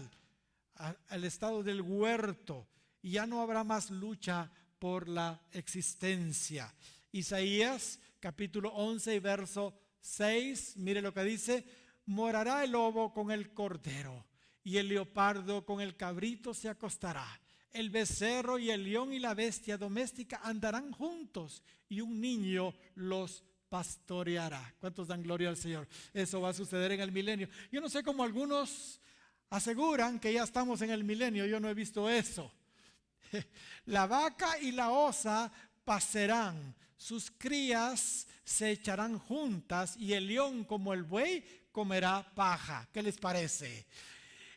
al estado del huerto, y ya no habrá más lucha por la existencia. Isaías capítulo 11 y verso 6, mire lo que dice: morará el lobo con el cordero, y el leopardo con el cabrito se acostará. El becerro y el león y la bestia doméstica andarán juntos, y un niño los pastoreará. ¿Cuántos dan gloria al Señor? Eso va a suceder en el milenio. Yo no sé cómo algunos aseguran que ya estamos en el milenio. Yo no he visto eso. La vaca y la osa pasarán, sus crías se echarán juntas, y el león como el buey comerá paja. ¿Qué les parece?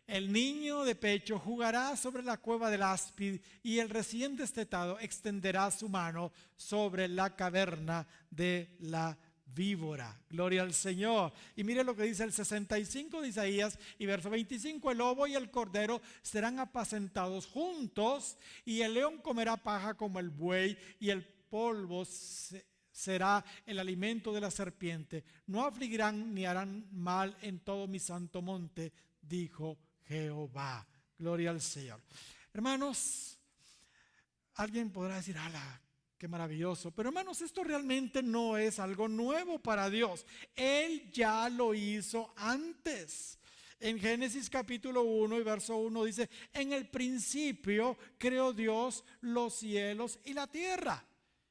El niño de pecho jugará sobre la cueva del áspid, y el recién destetado extenderá su mano sobre la caverna de la víbora. Gloria al Señor. Y mire lo que dice el 65 de Isaías y verso 25: el lobo y el cordero serán apacentados juntos, y el león comerá paja como el buey, y el polvo será el alimento de la serpiente. No afligirán ni harán mal en todo mi santo monte, dijo Jehová. Gloria al Señor. Hermanos, alguien podrá decir: ¡ala, qué maravilloso! Pero hermanos, esto realmente no es algo nuevo para Dios. Él ya lo hizo antes. En Génesis capítulo 1 y verso 1 dice: en el principio creó Dios los cielos y la tierra.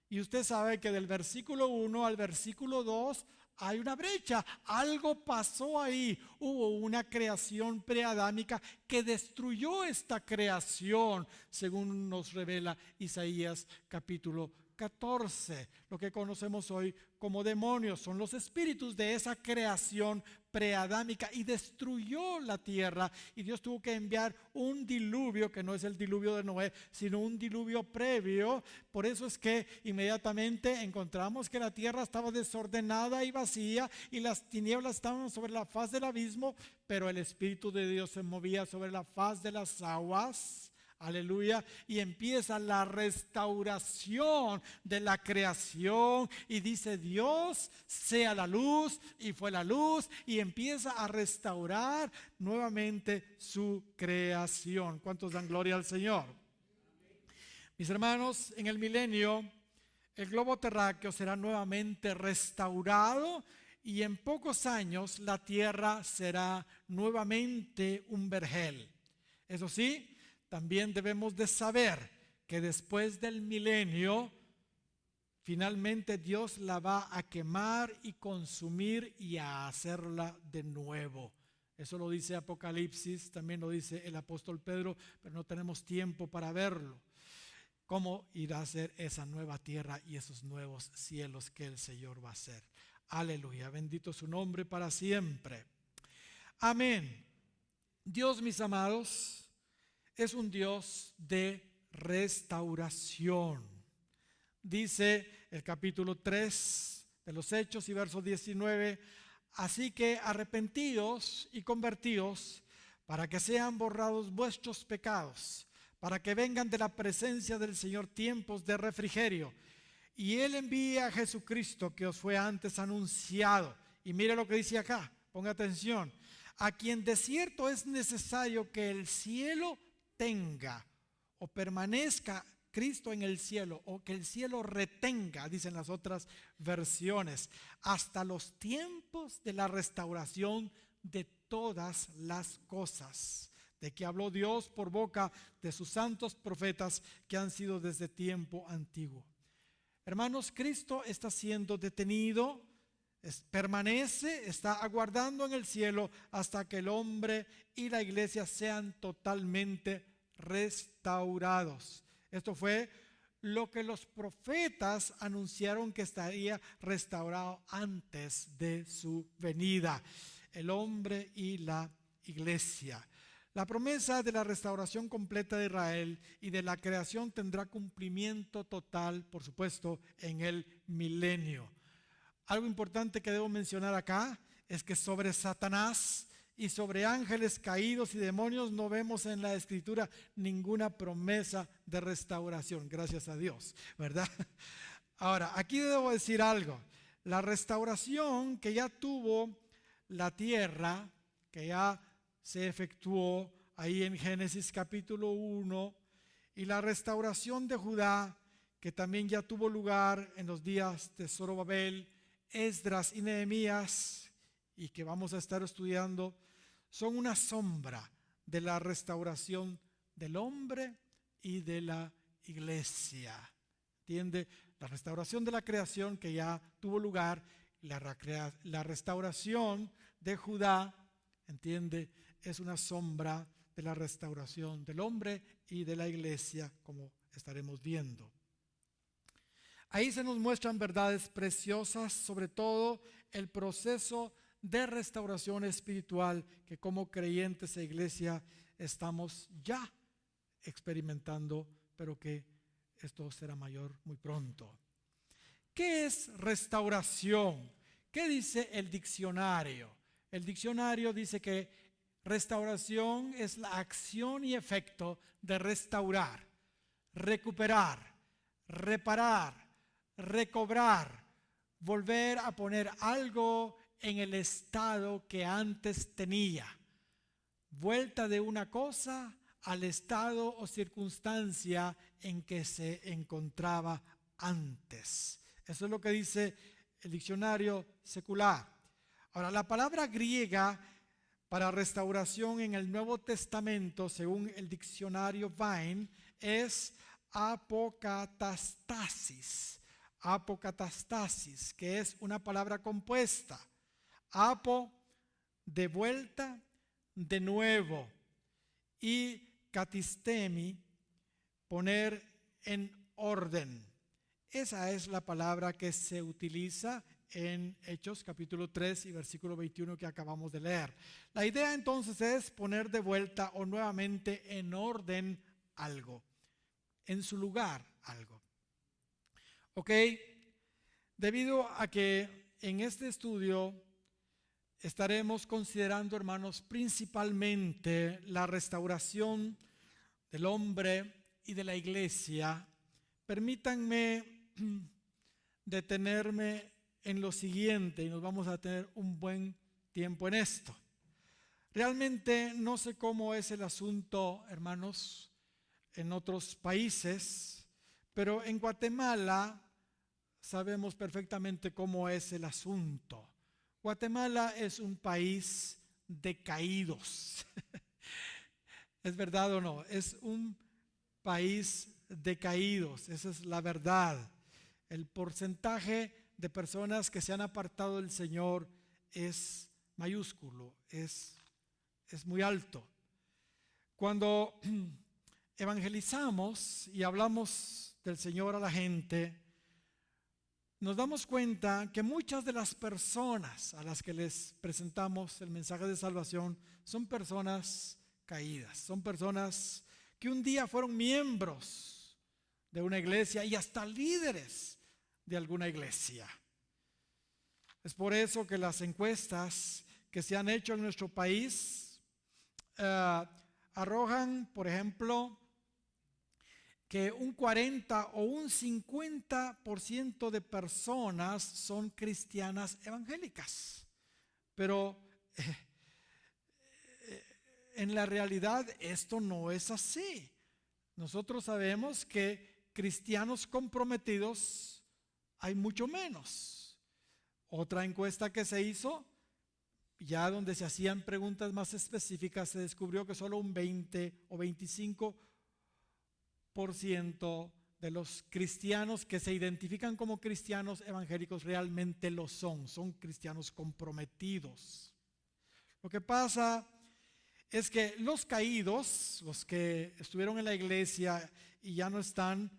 Y usted sabe que del versículo 1 al versículo 2 hay una brecha. Algo pasó ahí. Hubo una creación preadámica que destruyó esta creación, según nos revela Isaías capítulo 14. Lo que conocemos hoy como demonios son los espíritus de esa creación preadámica, y destruyó la tierra, y Dios tuvo que enviar un diluvio, que no es el diluvio de Noé, sino un diluvio previo. Por eso es que inmediatamente encontramos que la tierra estaba desordenada y vacía, y las tinieblas estaban sobre la faz del abismo, pero el Espíritu de Dios se movía sobre la faz de las aguas. Aleluya. Y empieza la restauración de la creación, y dice Dios: sea la luz, y fue la luz, y empieza a restaurar nuevamente su creación. ¿Cuántos dan gloria al Señor? Mis hermanos, en el milenio el globo terráqueo será nuevamente restaurado, y en pocos años la tierra será nuevamente un vergel. Eso sí, también debemos de saber que después del milenio, finalmente Dios la va a quemar y consumir y a hacerla de nuevo. Eso lo dice Apocalipsis, también lo dice el apóstol Pedro, pero no tenemos tiempo para verlo. ¿Cómo irá a ser esa nueva tierra y esos nuevos cielos que el Señor va a hacer? Aleluya, bendito su nombre para siempre. Amén. Dios, mis amados, es un Dios de restauración. Dice el capítulo 3 de los Hechos y verso 19, así que arrepentíos y convertíos para que sean borrados vuestros pecados, para que vengan de la presencia del Señor tiempos de refrigerio. Y Él envía a Jesucristo que os fue antes anunciado. Y mire lo que dice acá, ponga atención. A quien de cierto es necesario que el cielo tenga o permanezca Cristo en el cielo, o que el cielo retenga, dicen las otras versiones, hasta los tiempos de la restauración de todas las cosas, de que habló Dios por boca de sus santos profetas que han sido desde tiempo antiguo. Hermanos, Cristo está siendo detenido, permanece, está aguardando en el cielo hasta que el hombre y la iglesia sean totalmente restaurados. Esto fue lo que los profetas anunciaron que estaría restaurado antes de su venida, el hombre y la iglesia. La promesa de la restauración completa de Israel y de la creación tendrá cumplimiento total, por supuesto, en el milenio. Algo importante que debo mencionar acá es que sobre Satanás y sobre ángeles caídos y demonios no vemos en la Escritura ninguna promesa de restauración, gracias a Dios, ¿verdad? Ahora, aquí debo decir algo. La restauración que ya tuvo la tierra, que ya se efectuó ahí en Génesis capítulo 1, y la restauración de Judá, que también ya tuvo lugar en los días de Zorobabel, Esdras y Nehemías, y que vamos a estar estudiando, son una sombra de la restauración del hombre y de la iglesia. ¿Entiende? La restauración de la creación que ya tuvo lugar, la restauración de Judá, ¿entiende? Es una sombra de la restauración del hombre y de la iglesia, como estaremos viendo. Ahí se nos muestran verdades preciosas, sobre todo el proceso de restauración espiritual que como creyentes e iglesia estamos ya experimentando, pero que esto será mayor muy pronto. ¿Qué es restauración? ¿Qué dice el diccionario? El diccionario dice que restauración es la acción y efecto de restaurar, recuperar, reparar, recobrar, volver a poner algo en el estado que antes tenía. Vuelta de una cosa al estado o circunstancia en que se encontraba antes. Eso es lo que dice el diccionario secular. Ahora, la palabra griega para restauración en el Nuevo Testamento, según el diccionario Vine, es apokatastasis. Apokatastasis, que es una palabra compuesta. Apo, de vuelta, de nuevo. Y katistemi, poner en orden. Esa es la palabra que se utiliza en Hechos capítulo 3 y versículo 21 que acabamos de leer. La idea entonces es poner de vuelta o nuevamente en orden algo, en su lugar algo. Ok, debido a que en este estudio estaremos considerando, hermanos, principalmente la restauración del hombre y de la iglesia, permítanme detenerme en lo siguiente y nos vamos a tener un buen tiempo en esto. Realmente no sé cómo es el asunto, hermanos, en otros países, pero en Guatemala sabemos perfectamente cómo es el asunto. Guatemala es un país de caídos. ¿Es verdad o no? Es un país decaídos, esa es la verdad. El porcentaje de personas que se han apartado del Señor es mayúsculo, es muy alto. Cuando evangelizamos y hablamos del Señor a la gente, nos damos cuenta que muchas de las personas a las que les presentamos el mensaje de salvación son personas caídas, son personas que un día fueron miembros de una iglesia y hasta líderes de alguna iglesia. Es por eso que las encuestas que se han hecho en nuestro país arrojan, por ejemplo, que un 40 o un 50% de personas son cristianas evangélicas. Pero en la realidad esto no es así. Nosotros sabemos que cristianos comprometidos hay mucho menos. Otra encuesta que se hizo, ya donde se hacían preguntas más específicas, se descubrió que solo un 20 o 25% de los cristianos que se identifican como cristianos evangélicos realmente lo son cristianos comprometidos. Lo que pasa es que los caídos, los que estuvieron en la iglesia y ya no están,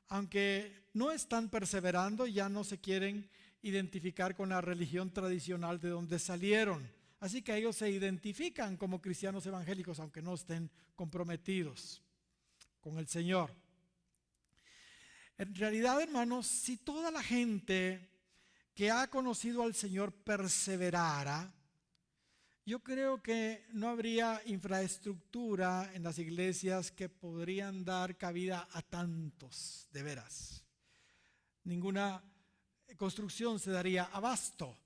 aunque no están perseverando, ya no se quieren identificar con la religión tradicional de donde salieron. Así que ellos se identifican como cristianos evangélicos, aunque no estén comprometidos con el Señor. En realidad, hermanos, si toda la gente que ha conocido al Señor perseverara, yo creo que no habría infraestructura en las iglesias que podrían dar cabida a tantos, de veras. Ninguna construcción se daría abasto.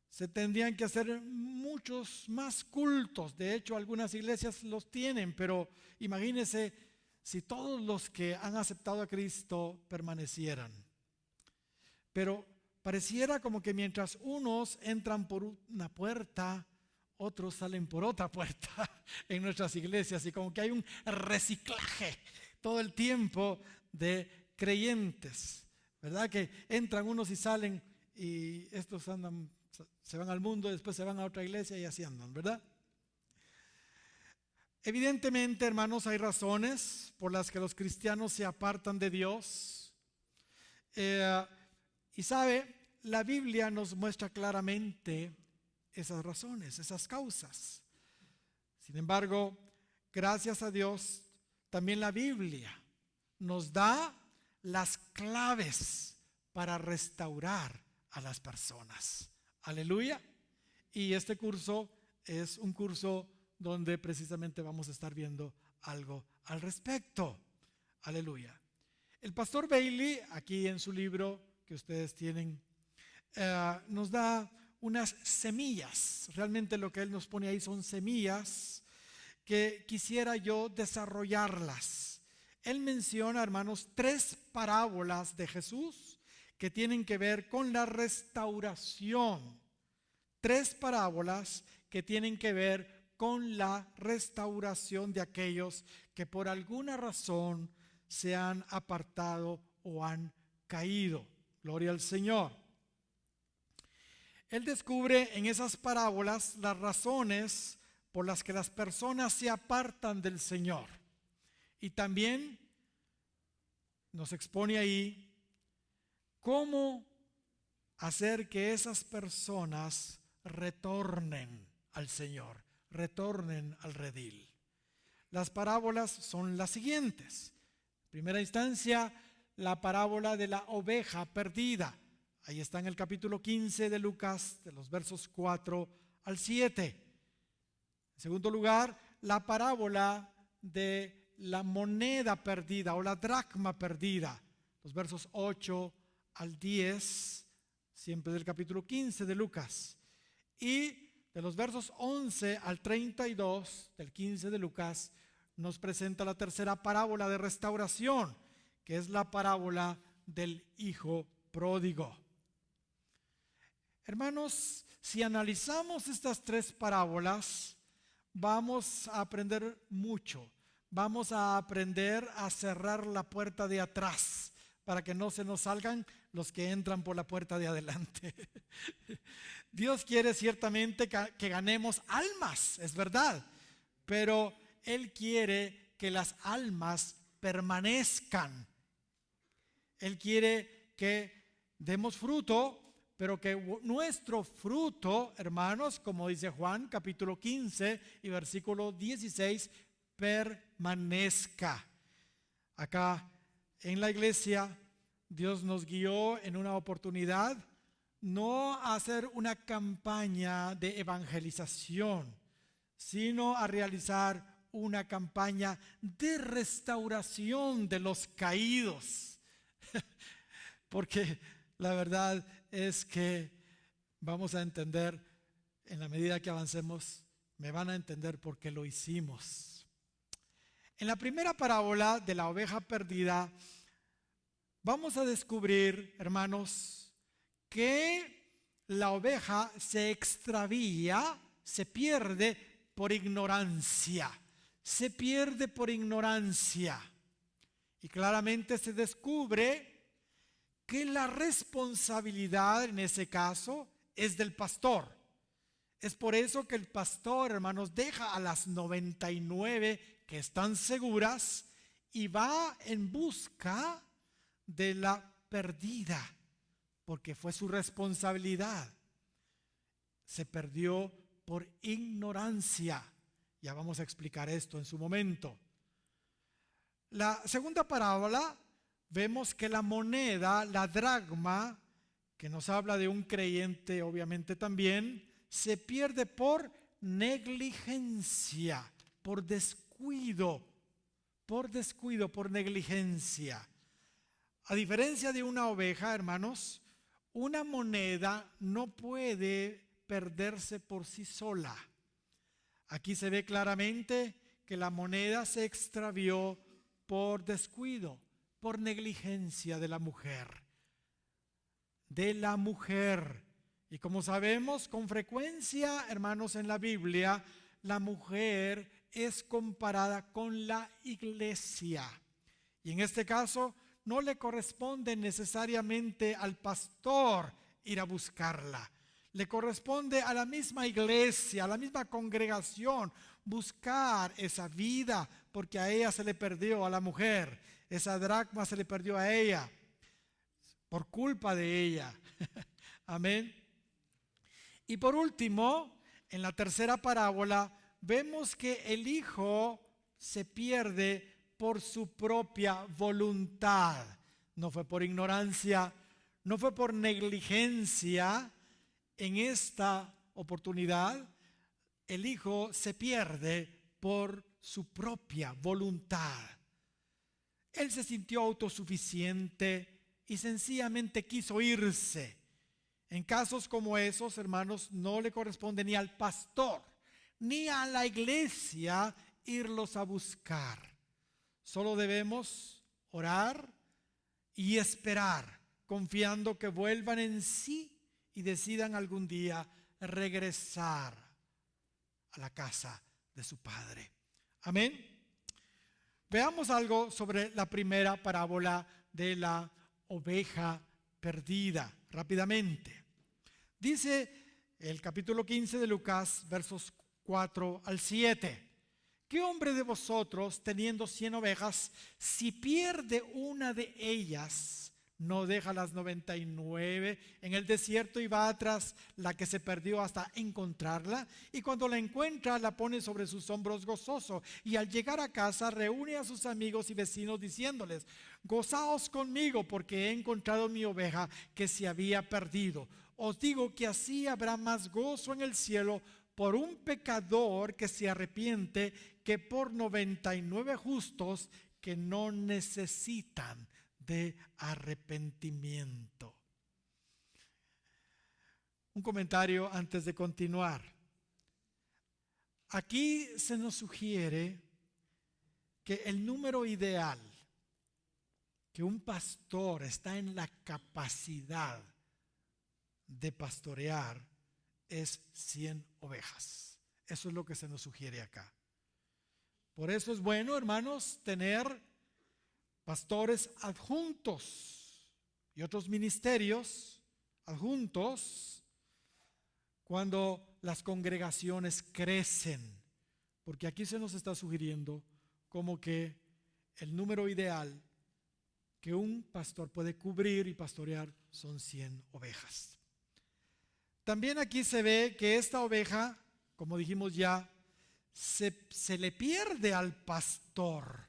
Se tendrían que hacer muchos más cultos. De hecho, algunas iglesias los tienen, pero imagínense si todos los que han aceptado a Cristo permanecieran. Pero pareciera como que mientras unos entran por una puerta, otros salen por otra puerta en nuestras iglesias, y como que hay un reciclaje todo el tiempo de creyentes, ¿verdad? Que entran unos y salen, y estos andan, se van al mundo, después se van a otra iglesia y así andan, ¿verdad? Evidentemente, hermanos, hay razones por las que los cristianos se apartan de Dios. Y sabe, la Biblia nos muestra claramente esas razones, esas causas. Sin embargo, gracias a Dios, también la Biblia nos da las claves para restaurar a las personas. Aleluya. Y este curso es un curso donde precisamente vamos a estar viendo algo al respecto. Aleluya. El pastor Bailey, aquí en su libro que ustedes tienen, nos da unas semillas. Realmente lo que él nos pone ahí son semillas que quisiera yo desarrollarlas. Él menciona, hermanos, 3 parábolas de Jesús que tienen que ver con la restauración. 3 parábolas que tienen que ver con la restauración de aquellos que por alguna razón se han apartado o han caído. Gloria al Señor. Él descubre en esas parábolas las razones por las que las personas se apartan del Señor. Y también nos expone ahí cómo hacer que esas personas retornen al Señor, retornen al redil. Las parábolas son las siguientes. En primera instancia, la parábola de la oveja perdida. Ahí está en el capítulo 15 de Lucas, de los versos 4 al 7. En segundo lugar, la parábola de la moneda perdida o la dracma perdida, los versos 8 al 10, siempre del capítulo 15 de Lucas. Y de los versos 11 al 32 del 15 de Lucas, nos presenta la tercera parábola de restauración, que es la parábola del hijo pródigo. Hermanos, si analizamos estas 3 parábolas, vamos a aprender mucho. vamos a aprender a cerrar la puerta de atrás para que no se nos salgan los que entran por la puerta de adelante. Dios quiere ciertamente que ganemos almas, es verdad, pero Él quiere que las almas permanezcan. Él quiere que demos fruto, pero que nuestro fruto, hermanos, como dice Juan capítulo 15 y versículo 16, permanezca. Acá en la iglesia, Dios nos guió en una oportunidad no a hacer una campaña de evangelización, sino a realizar una campaña de restauración de los caídos. Porque la verdad es que vamos a entender, en la medida que avancemos, me van a entender por qué lo hicimos. En la primera parábola de la oveja perdida, vamos a descubrir, hermanos, que la oveja se extravía, se pierde por ignorancia. Se pierde por ignorancia. Y claramente se descubre que la responsabilidad en ese caso es del pastor. Es por eso que el pastor, hermanos, deja a las 99 que están seguras y va en busca de la perdida, porque fue su responsabilidad. Se perdió por ignorancia. Ya vamos a explicar esto en su momento. La segunda parábola, vemos que la moneda, la dracma, que nos habla de un creyente obviamente también, se pierde por negligencia, por descuido, por negligencia. A diferencia de una oveja, hermanos, una moneda no puede perderse por sí sola. Aquí se ve claramente que la moneda se extravió por descuido, por negligencia de la mujer. Y como sabemos, con frecuencia, hermanos, en la Biblia, la mujer es comparada con la iglesia. Y en este caso, no le corresponde necesariamente al pastor ir a buscarla. Le corresponde a la misma iglesia, a la misma congregación, buscar esa vida, porque a ella se le perdió, a la mujer. Esa dracma se le perdió a ella, por culpa de ella. Amén. Y por último, en la tercera parábola, vemos que el hijo se pierde por su propia voluntad. No fue por ignorancia, no fue por negligencia. En esta oportunidad, el hijo se pierde por su propia voluntad. Él se sintió autosuficiente y sencillamente quiso irse. En casos como esos, hermanos, no le corresponde ni al pastor ni a la iglesia irlos a buscar. Solo debemos orar y esperar, confiando que vuelvan en sí y decidan algún día regresar a la casa de su padre. Amén. Veamos algo sobre la primera parábola de la oveja perdida, rápidamente. Dice el capítulo 15 de Lucas, versos 4 al 7. ¿Qué hombre de vosotros, teniendo 100 ovejas, si pierde una de ellas, no deja las 99 en el desierto y va tras la que se perdió hasta encontrarla? Y cuando la encuentra, la pone sobre sus hombros gozoso. Y al llegar a casa, reúne a sus amigos y vecinos diciéndoles: gozaos conmigo, porque he encontrado mi oveja que se había perdido. Os digo que así habrá más gozo en el cielo por un pecador que se arrepiente que por 99 justos que no necesitan de arrepentimiento. Un comentario antes de continuar. Aquí se nos sugiere que el número ideal que un pastor está en la capacidad de pastorear es 100 ovejas. Eso es lo que se nos sugiere acá. Por eso es bueno, hermanos, tener pastores adjuntos y otros ministerios adjuntos cuando las congregaciones crecen, porque aquí se nos está sugiriendo como que el número ideal que un pastor puede cubrir y pastorear son 100 ovejas. También aquí se ve que esta oveja, como dijimos ya, se le pierde al pastor.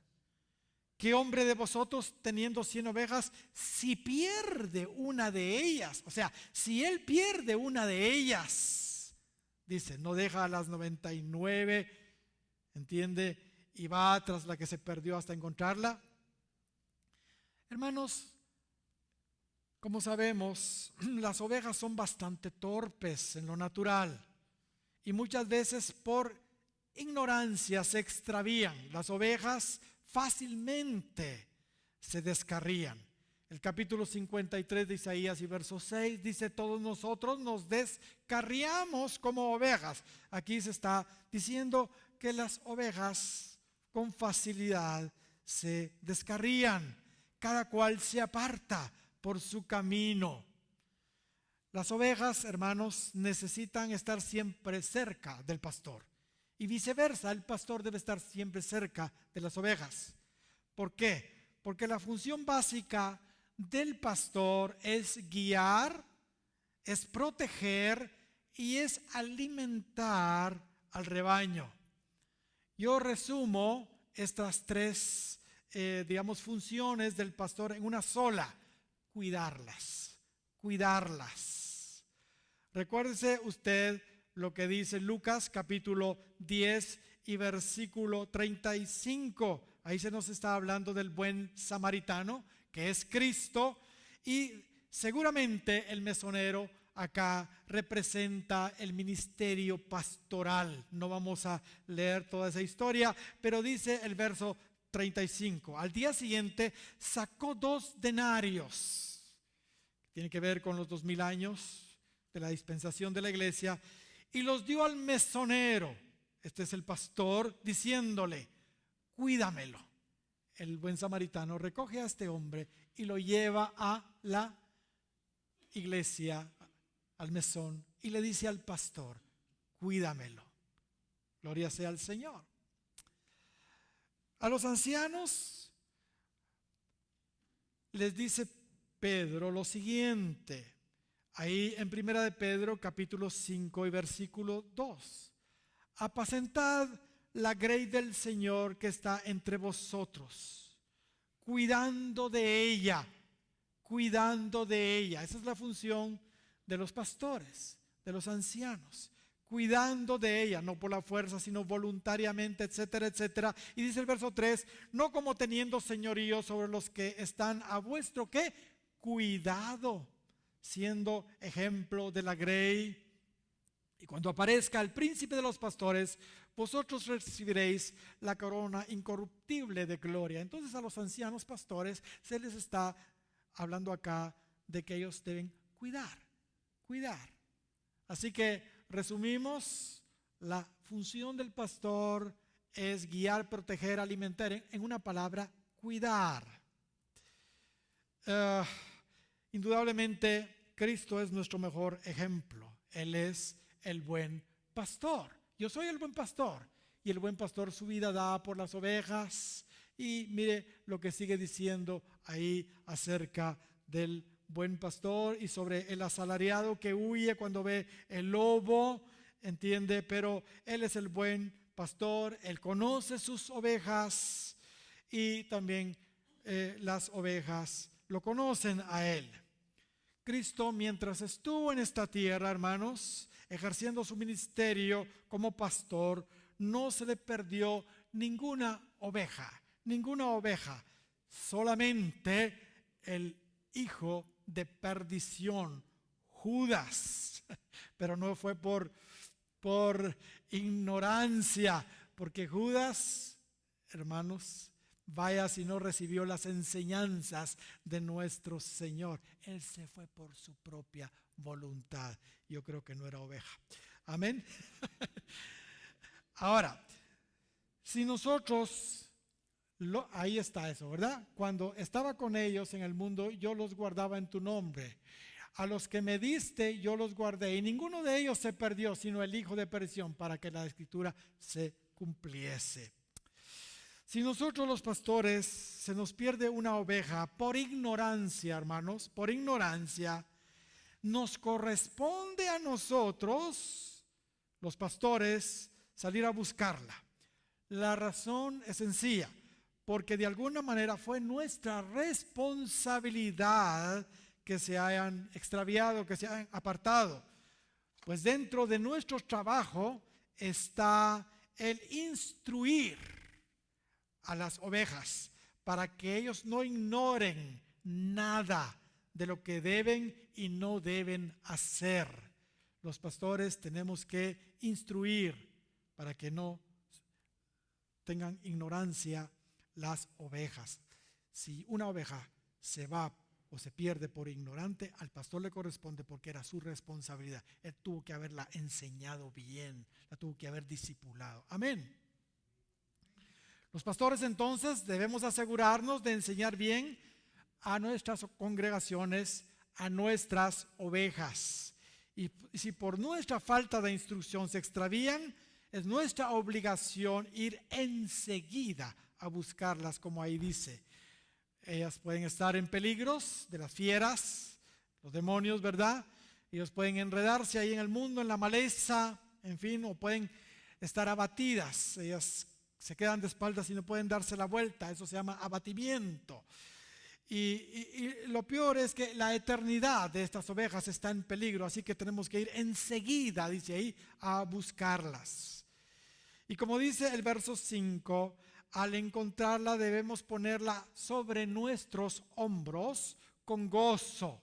¿Qué hombre de vosotros teniendo 100 ovejas, si pierde una de ellas? O sea, si él pierde una de ellas, dice, no deja a las 99, ¿entiende? Y va tras la que se perdió hasta encontrarla. Hermanos, como sabemos, las ovejas son bastante torpes en lo natural y muchas veces por ignorancia se extravían. Las ovejas fácilmente se descarrían. El capítulo 53 de Isaías y verso 6 dice: todos nosotros nos descarriamos como ovejas. Aquí se está diciendo que las ovejas con facilidad se descarrían. Cada cual se aparta por su camino. Las ovejas, hermanos, necesitan estar siempre cerca del pastor. Y viceversa, el pastor debe estar siempre cerca de las ovejas. ¿Por qué? Porque la función básica del pastor es guiar, es proteger y es alimentar al rebaño. Yo resumo estas tres, funciones del pastor en una sola: cuidarlas. Recuérdese usted lo que dice Lucas capítulo 10 y versículo 35. Ahí se nos está hablando del buen samaritano, que es Cristo, y seguramente el mesonero acá representa el ministerio pastoral. No vamos a leer toda esa historia, pero dice el verso 35: al día siguiente sacó 2 denarios. Tiene que ver con los 2000 años de la dispensación de la iglesia, y los dio al mesonero. Este es el pastor, diciéndole: cuídamelo. El buen samaritano recoge a este hombre y lo lleva a la iglesia, al mesón, y le dice al pastor: cuídamelo. Gloria sea al Señor. A los ancianos les dice Pedro lo siguiente, ahí en Primera de Pedro capítulo 5 y versículo 2: apacentad la grey del Señor que está entre vosotros, cuidando de ella. Esa es la función de los pastores, de los ancianos, cuidando de ella, no por la fuerza, sino voluntariamente, etcétera, etcétera. Y dice el verso 3: no como teniendo señorío sobre los que están a vuestro, ¿qué? Cuidado, siendo ejemplo de la grey. Y cuando aparezca el príncipe de los pastores, vosotros recibiréis la corona incorruptible de gloria. Entonces a los ancianos pastores se les está hablando acá de que ellos deben cuidar. Así que resumimos, la función del pastor es guiar, proteger, alimentar, en una palabra, cuidar. Indudablemente Cristo es nuestro mejor ejemplo. Él es el buen pastor. Yo soy el buen pastor, y el buen pastor su vida da por las ovejas. Y mire lo que sigue diciendo ahí acerca del buen pastor y sobre el asalariado que huye cuando ve el lobo, ¿entiende? Pero él es el buen pastor, él conoce sus ovejas y también las ovejas lo conocen a él. Cristo, mientras estuvo en esta tierra, hermanos, ejerciendo su ministerio como pastor, no se le perdió ninguna oveja, solamente el hijo de perdición, Judas. Pero no fue por ignorancia, porque Judas, hermanos, vaya si no recibió las enseñanzas de nuestro Señor. Él se fue por su propia voluntad. Yo creo que no era oveja. Amén. Ahora, Si nosotros, ahí está eso, ¿verdad? Cuando estaba con ellos en el mundo, yo los guardaba en tu nombre. A los que me diste, yo los guardé. Y ninguno de ellos se perdió, sino el hijo de perdición, para que la escritura se cumpliese. Si nosotros los pastores se nos pierde una oveja por ignorancia, hermanos, por ignorancia, nos corresponde a nosotros, los pastores, salir a buscarla. La razón es sencilla, porque de alguna manera fue nuestra responsabilidad que se hayan extraviado, que se hayan apartado. Pues dentro de nuestro trabajo está el instruir a las ovejas para que ellos no ignoren nada de lo que deben y no deben hacer. Los pastores tenemos que instruir para que no tengan ignorancia las ovejas. Si una oveja se va o se pierde por ignorante, al pastor le corresponde porque era su responsabilidad. Él tuvo que haberla enseñado bien, la tuvo que haber discipulado. Amén. Los pastores entonces debemos asegurarnos de enseñar bien a nuestras congregaciones, a nuestras ovejas. Y si por nuestra falta de instrucción se extravían, es nuestra obligación ir enseguida a buscarlas, como ahí dice. Ellas pueden estar en peligros de las fieras, los demonios, ¿verdad? Ellos pueden enredarse ahí en el mundo, en la maleza, en fin, o pueden estar abatidas. Ellas se quedan de espaldas y no pueden darse la vuelta. Eso se llama abatimiento. Y lo peor es que la eternidad de estas ovejas está en peligro, así que tenemos que ir enseguida, dice ahí, a buscarlas. Y como dice el verso 5, al encontrarla debemos ponerla sobre nuestros hombros con gozo,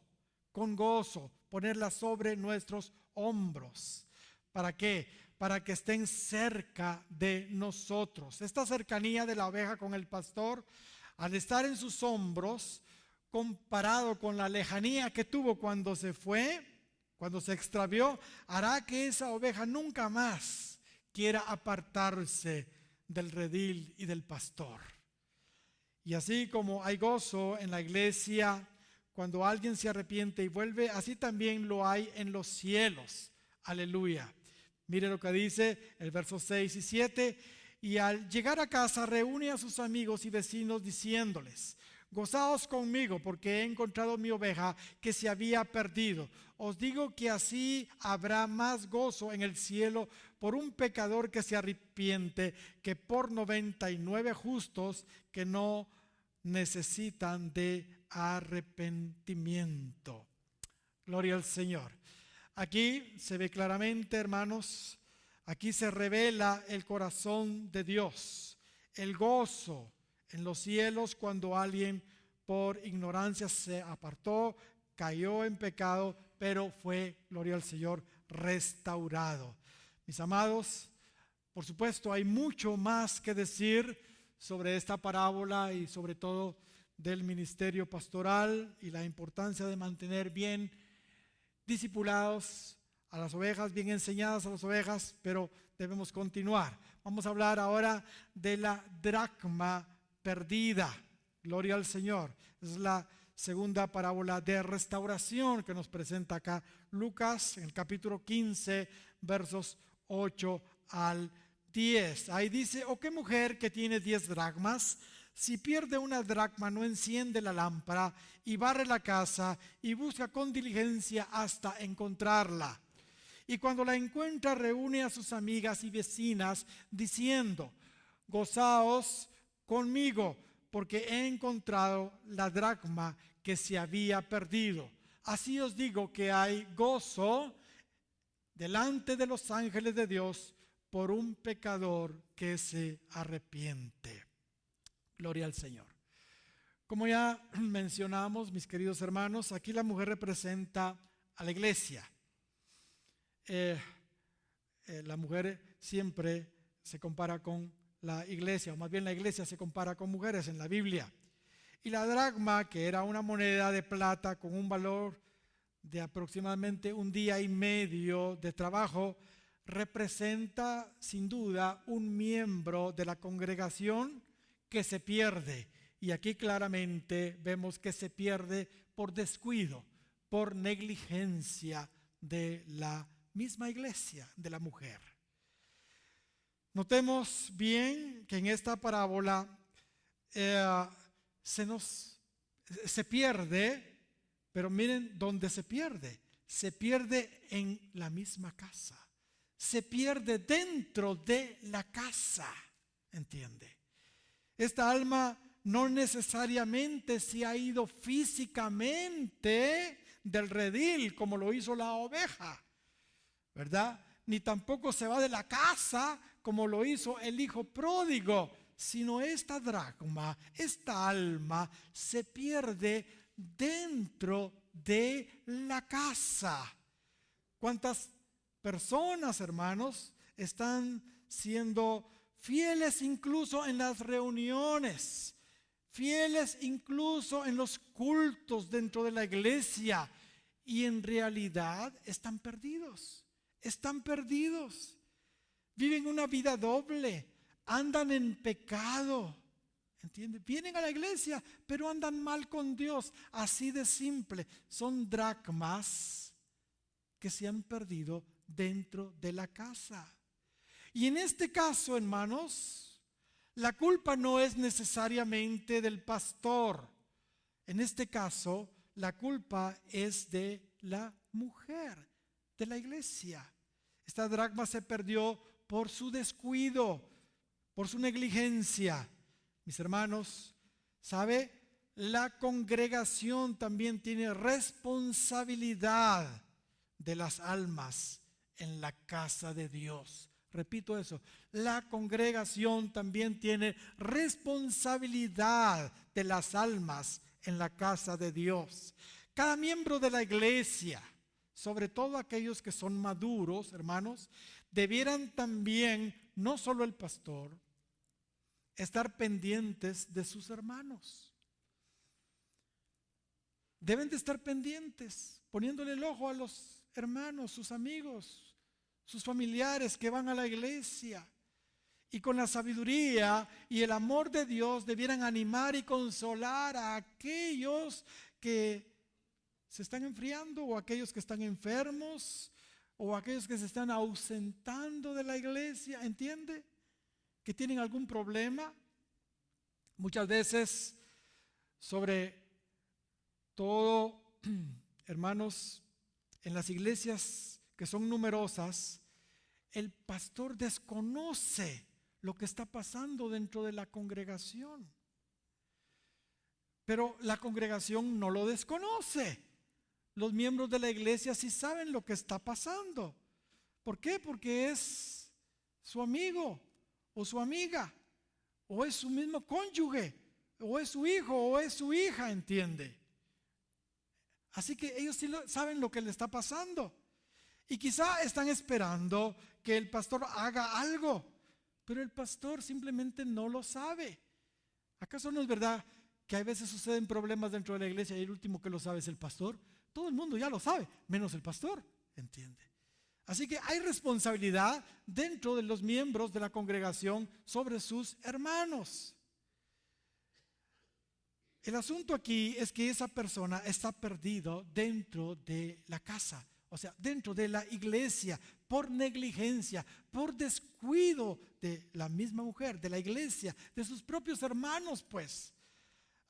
ponerla sobre nuestros hombros. ¿Para qué? Para que estén cerca de nosotros. Esta cercanía de la oveja con el pastor, al estar en sus hombros, comparado con la lejanía que tuvo cuando se fue, cuando se extravió, hará que esa oveja nunca más quiera apartarse del redil y del pastor. Y así como hay gozo en la iglesia cuando alguien se arrepiente y vuelve, así también lo hay en los cielos. Aleluya. Mire lo que dice el verso 6 y 7. Y al llegar a casa reúne a sus amigos y vecinos diciéndoles: gozaos conmigo porque he encontrado mi oveja que se había perdido. Os digo que así habrá más gozo en el cielo por un pecador que se arrepiente que por 99 justos que no necesitan de arrepentimiento. Gloria al Señor. Aquí se ve claramente, hermanos, aquí se revela el corazón de Dios, el gozo en los cielos cuando alguien por ignorancia se apartó, cayó en pecado, pero fue, gloria al Señor, restaurado. Mis amados, por supuesto hay mucho más que decir sobre esta parábola y sobre todo del ministerio pastoral y la importancia de mantener bien discipulados a las ovejas, bien enseñadas a las ovejas, pero debemos continuar. Vamos a hablar ahora de la dracma perdida. Gloria al Señor. Es la segunda parábola de restauración que nos presenta acá Lucas en el capítulo 15, versos 8 al 10. Ahí dice: ¿o qué mujer que tiene 10 dracmas, si pierde una dracma, no enciende la lámpara y barre la casa y busca con diligencia hasta encontrarla? Y cuando la encuentra, reúne a sus amigas y vecinas diciendo: gozaos conmigo porque he encontrado la dracma que se había perdido. Así os digo que hay gozo delante de los ángeles de Dios por un pecador que se arrepiente. Gloria al Señor. Como ya mencionamos, mis queridos hermanos, aquí la mujer representa a la iglesia. La mujer siempre se compara con la iglesia, o más bien la iglesia se compara con mujeres en la Biblia. Y la dracma, que era una moneda de plata con un valor de aproximadamente un día y medio de trabajo, representa sin duda un miembro de la congregación que se pierde. Y aquí claramente vemos que se pierde por descuido, por negligencia de la misma iglesia, de la mujer. Notemos bien que en esta parábola se pierde, pero miren dónde se pierde. Se pierde en la misma casa. Se pierde dentro de la casa, ¿entiende? Esta alma no necesariamente se ha ido físicamente del redil como lo hizo la oveja, ¿verdad? Ni tampoco se va de la casa como lo hizo el hijo pródigo, sino esta dracma, esta alma se pierde dentro de la casa. ¿Cuántas personas, hermanos, están siendo fieles incluso en las reuniones, fieles incluso en los cultos dentro de la iglesia, y en realidad están perdidos? Están perdidos. Viven una vida doble, andan en pecado, ¿entiende? Vienen a la iglesia, pero andan mal con Dios, así de simple. Son dracmas que se han perdido dentro de la casa. Y en este caso, hermanos, la culpa no es necesariamente del pastor. En este caso, la culpa es de la mujer, de la iglesia. Esta dracma se perdió por su descuido, por su negligencia. Mis hermanos, ¿sabe? La congregación también tiene responsabilidad de las almas en la casa de Dios. Repito eso, la congregación también tiene responsabilidad de las almas en la casa de Dios. Cada miembro de la iglesia, sobre todo aquellos que son maduros, hermanos, debieran también, no solo el pastor, estar pendientes de sus hermanos. Deben de estar pendientes, poniéndole el ojo a los hermanos, sus amigos, sus familiares que van a la iglesia, y con la sabiduría y el amor de Dios debieran animar y consolar a aquellos que se están enfriando, o aquellos que están enfermos, o aquellos que se están ausentando de la iglesia, ¿entiende? Que tienen algún problema. Muchas veces, sobre todo, hermanos, en las iglesias que son numerosas, el pastor desconoce lo que está pasando dentro de la congregación. Pero la congregación no lo desconoce. Los miembros de la iglesia sí saben lo que está pasando. ¿Por qué? Porque es su amigo o su amiga, o es su mismo cónyuge, o es su hijo o es su hija, ¿entiende? Así que ellos sí saben lo que le está pasando. Y quizá están esperando que el pastor haga algo, pero el pastor simplemente no lo sabe. ¿Acaso no es verdad que a veces suceden problemas dentro de la iglesia y el último que lo sabe es el pastor? Todo el mundo ya lo sabe, menos el pastor, ¿entiende? Así que hay responsabilidad dentro de los miembros de la congregación sobre sus hermanos. El asunto aquí es que esa persona está perdido dentro de la casa, o sea, dentro de la iglesia, por negligencia, por descuido de la misma mujer, de la iglesia, de sus propios hermanos, pues.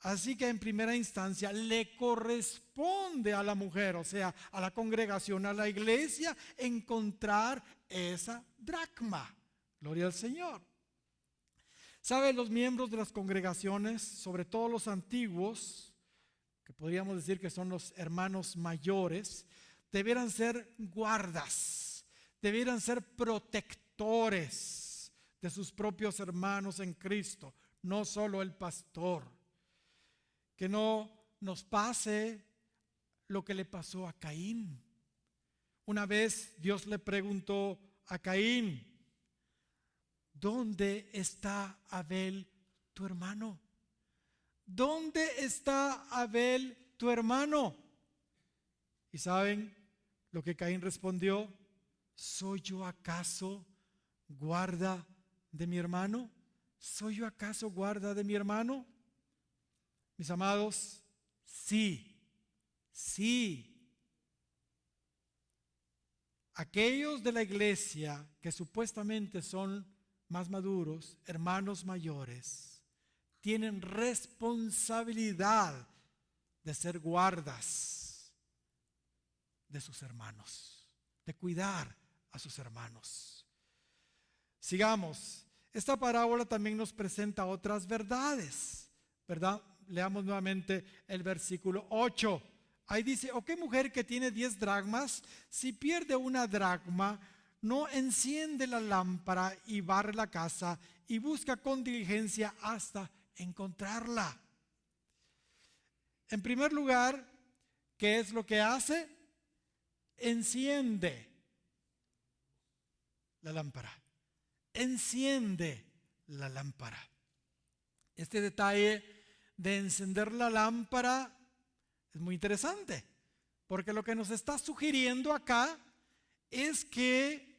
Así que en primera instancia le corresponde a la mujer, o sea, a la congregación, a la iglesia, encontrar esa dracma. Gloria al Señor. ¿Sabe? Los miembros de las congregaciones, sobre todo los antiguos, que podríamos decir que son los hermanos mayores, debieran ser guardas, debieran ser protectores de sus propios hermanos en Cristo, no solo el pastor. Que no nos pase lo que le pasó a Caín. Una vez Dios le preguntó a Caín: ¿dónde está Abel tu hermano? ¿Dónde está Abel tu hermano? ¿Y saben lo que Caín respondió? ¿soy yo acaso guarda de mi hermano? ¿Soy yo acaso guarda de mi hermano? Mis amados, sí, sí. Aquellos de la iglesia que supuestamente son más maduros, hermanos mayores, tienen responsabilidad de ser guardas de sus hermanos, de cuidar a sus hermanos. Sigamos. Esta parábola también nos presenta otras verdades, ¿verdad? Leamos nuevamente el versículo 8. Ahí dice: ¿o qué mujer que tiene 10 dracmas, si pierde una dracma, no enciende la lámpara y barre la casa y busca con diligencia hasta encontrarla? En primer lugar, ¿qué es lo que hace? Enciende la lámpara. Enciende la lámpara. Este detalle de encender la lámpara es muy interesante, porque lo que nos está sugiriendo acá es que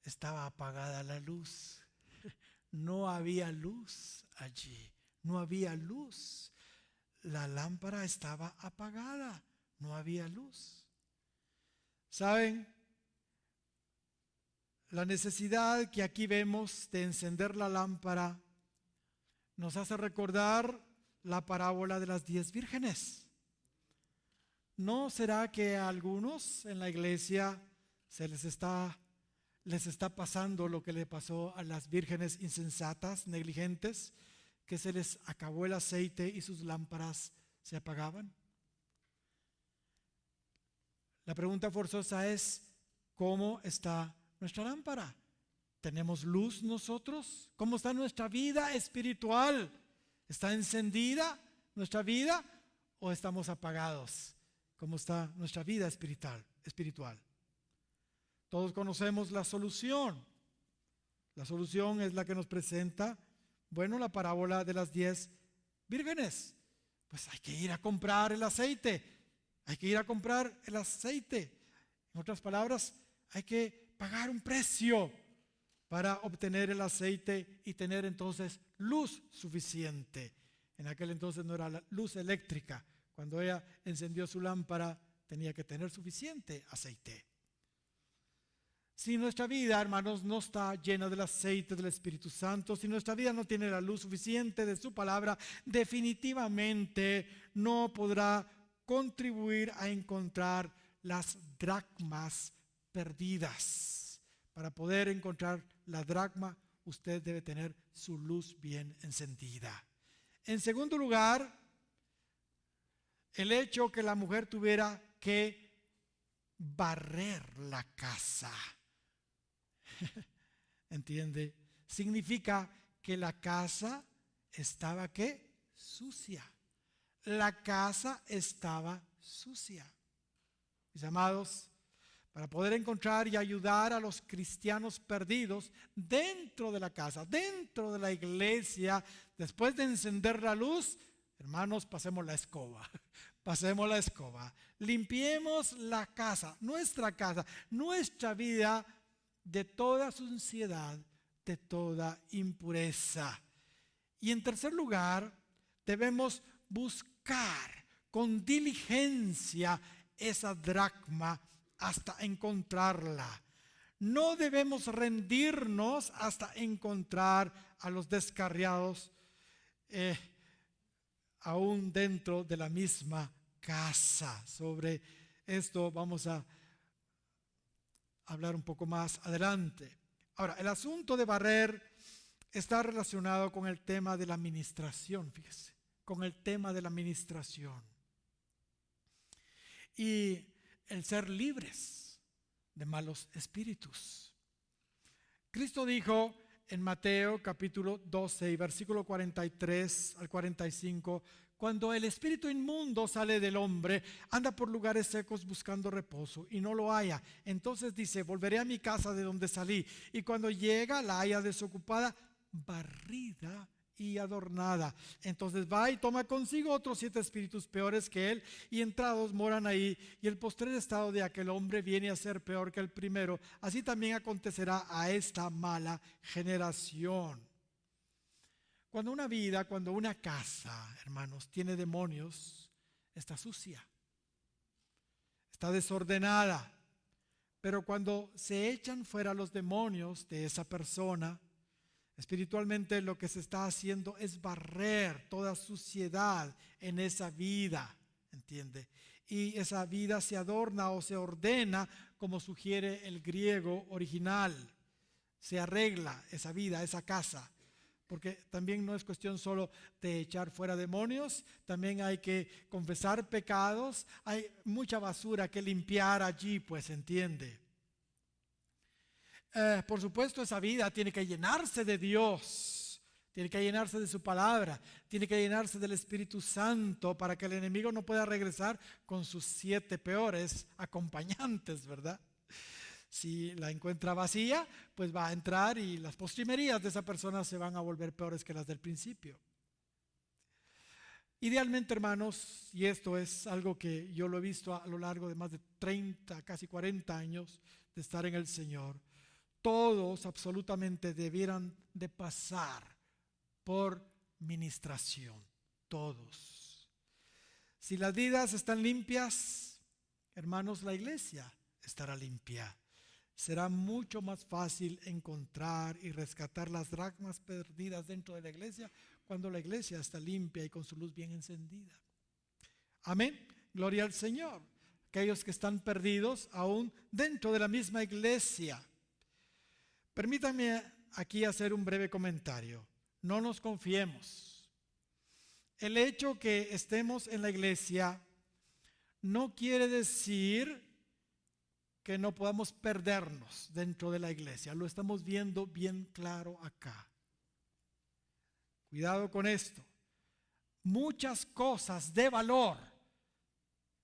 estaba apagada la luz. No había luz allí, no había luz. La lámpara estaba apagada, no había luz. ¿Saben? La necesidad que aquí vemos de encender la lámpara nos hace recordar la parábola de las 10 vírgenes. ¿No será que a algunos en la iglesia les está pasando lo que le pasó a las vírgenes insensatas, negligentes, que se les acabó el aceite y sus lámparas se apagaban? La pregunta forzosa es: ¿cómo está nuestra lámpara? ¿Tenemos luz nosotros? ¿Cómo está nuestra vida espiritual? ¿Está encendida nuestra vida o estamos apagados? ¿Cómo está nuestra vida espiritual? Todos conocemos la solución. La solución es la que nos presenta, la parábola de las 10 vírgenes. Pues hay que ir a comprar el aceite. Hay que ir a comprar el aceite. En otras palabras, hay que pagar un precio para obtener el aceite y tener entonces luz suficiente. En aquel entonces no era la luz eléctrica. Cuando ella encendió su lámpara, tenía que tener suficiente aceite. Si nuestra vida, hermanos, no está llena del aceite del Espíritu Santo, si nuestra vida no tiene la luz suficiente de su palabra, definitivamente no podrá contribuir a encontrar las dracmas perdidas. Para poder encontrar la dracma, usted debe tener su luz bien encendida. En segundo lugar, el hecho que la mujer tuviera que barrer la casa. ¿Entiende? Significa que la casa estaba ¿qué? Sucia. La casa estaba sucia. Mis amados, para poder encontrar y ayudar a los cristianos perdidos dentro de la casa, dentro de la iglesia, después de encender la luz, hermanos, pasemos la escoba. Pasemos la escoba. Limpiemos la casa, nuestra vida de toda suciedad, de toda impureza. Y en tercer lugar, debemos buscar con diligencia esa dracma hasta encontrarla. No debemos rendirnos hasta encontrar a los descarriados aún dentro de la misma casa. Sobre esto vamos a hablar un poco más adelante. Ahora, el asunto de barrer está relacionado con el tema de la administración, fíjese, con el tema de la administración. Y el ser libres de malos espíritus. Cristo dijo en Mateo capítulo 12 y versículo 43 al 45, cuando el espíritu inmundo sale del hombre, anda por lugares secos buscando reposo y no lo halla. Entonces dice: volveré a mi casa de donde salí. Y cuando llega, la halla desocupada, barrida y adornada. Entonces va y toma consigo otros 7 espíritus peores que él, y entrados moran ahí, y el postrer estado de aquel hombre viene a ser peor que el primero. Así también acontecerá a esta mala generación. Cuando una casa, hermanos, tiene demonios, está sucia, está desordenada. Pero cuando se echan fuera los demonios de esa persona, espiritualmente lo que se está haciendo es barrer toda suciedad en esa vida, ¿entiende? Y esa vida se adorna o se ordena como sugiere el griego original. Se arregla esa vida, esa casa. Porque también no es cuestión solo de echar fuera demonios, también hay que confesar pecados, hay mucha basura que limpiar allí, pues, ¿entiende? Por supuesto, esa vida tiene que llenarse de Dios, tiene que llenarse de su palabra, tiene que llenarse del Espíritu Santo para que el enemigo no pueda regresar con sus 7 peores acompañantes, ¿verdad? Si la encuentra vacía, pues va a entrar y las postrimerías de esa persona se van a volver peores que las del principio. Idealmente, hermanos, y esto es algo que yo lo he visto a lo largo de más de 30, casi 40 años de estar en el Señor, todos absolutamente debieran de pasar por ministración, todos. Si las vidas están limpias, hermanos, la iglesia estará limpia. Será mucho más fácil encontrar y rescatar las dracmas perdidas dentro de la iglesia cuando la iglesia está limpia y con su luz bien encendida. Amén. Gloria al Señor. Aquellos que están perdidos aún dentro de la misma iglesia. Permítanme aquí hacer un breve comentario. No nos confiemos. El hecho que estemos en la iglesia no quiere decir que no podamos perdernos dentro de la iglesia. Lo estamos viendo bien claro acá. Cuidado con esto. Muchas cosas de valor,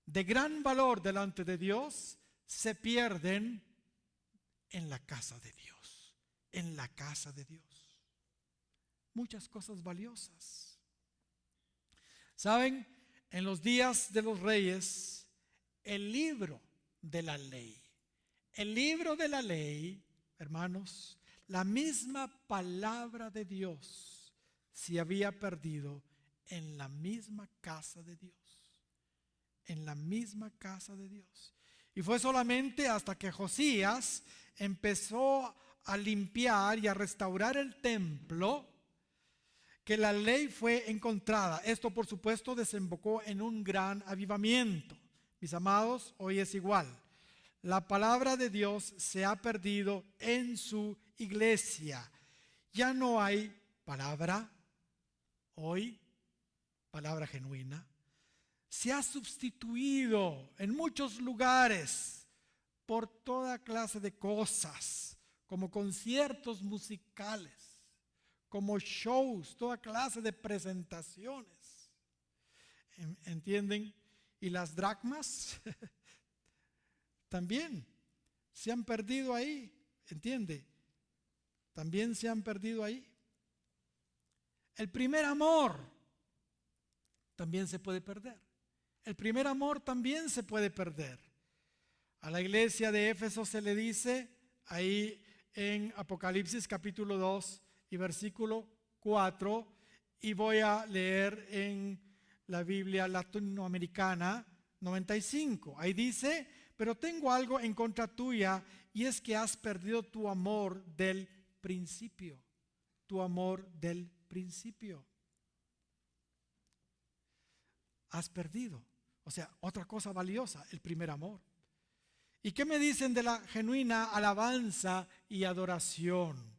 de gran valor delante de Dios, se pierden en la casa de Dios. En la casa de Dios. Muchas cosas valiosas. ¿Saben? En los días de los reyes, el libro de la ley, hermanos, la misma palabra de Dios se había perdido en la misma casa de Dios. En la misma casa de Dios. Y fue solamente hasta que Josías empezó a limpiar y a restaurar el templo que la ley fue encontrada. Esto, por supuesto, desembocó en un gran avivamiento. Mis amados, hoy es igual. La palabra de Dios se ha perdido en su iglesia. Ya no hay palabra hoy, palabra genuina. Se ha sustituido en muchos lugares por toda clase de cosas, como conciertos musicales, como shows, toda clase de presentaciones. ¿Entienden? Y las dracmas también se han perdido ahí, ¿entiende? También se han perdido ahí. El primer amor también se puede perder. El primer amor también se puede perder. A la iglesia de Éfeso se le dice ahí en Apocalipsis capítulo 2 y versículo 4, y voy a leer en la Biblia latinoamericana 95. Ahí dice: pero tengo algo en contra tuya, y es que has perdido tu amor del principio. Tu amor del principio. Has perdido. O sea, otra cosa valiosa, el primer amor. ¿Y qué me dicen de la genuina alabanza y adoración?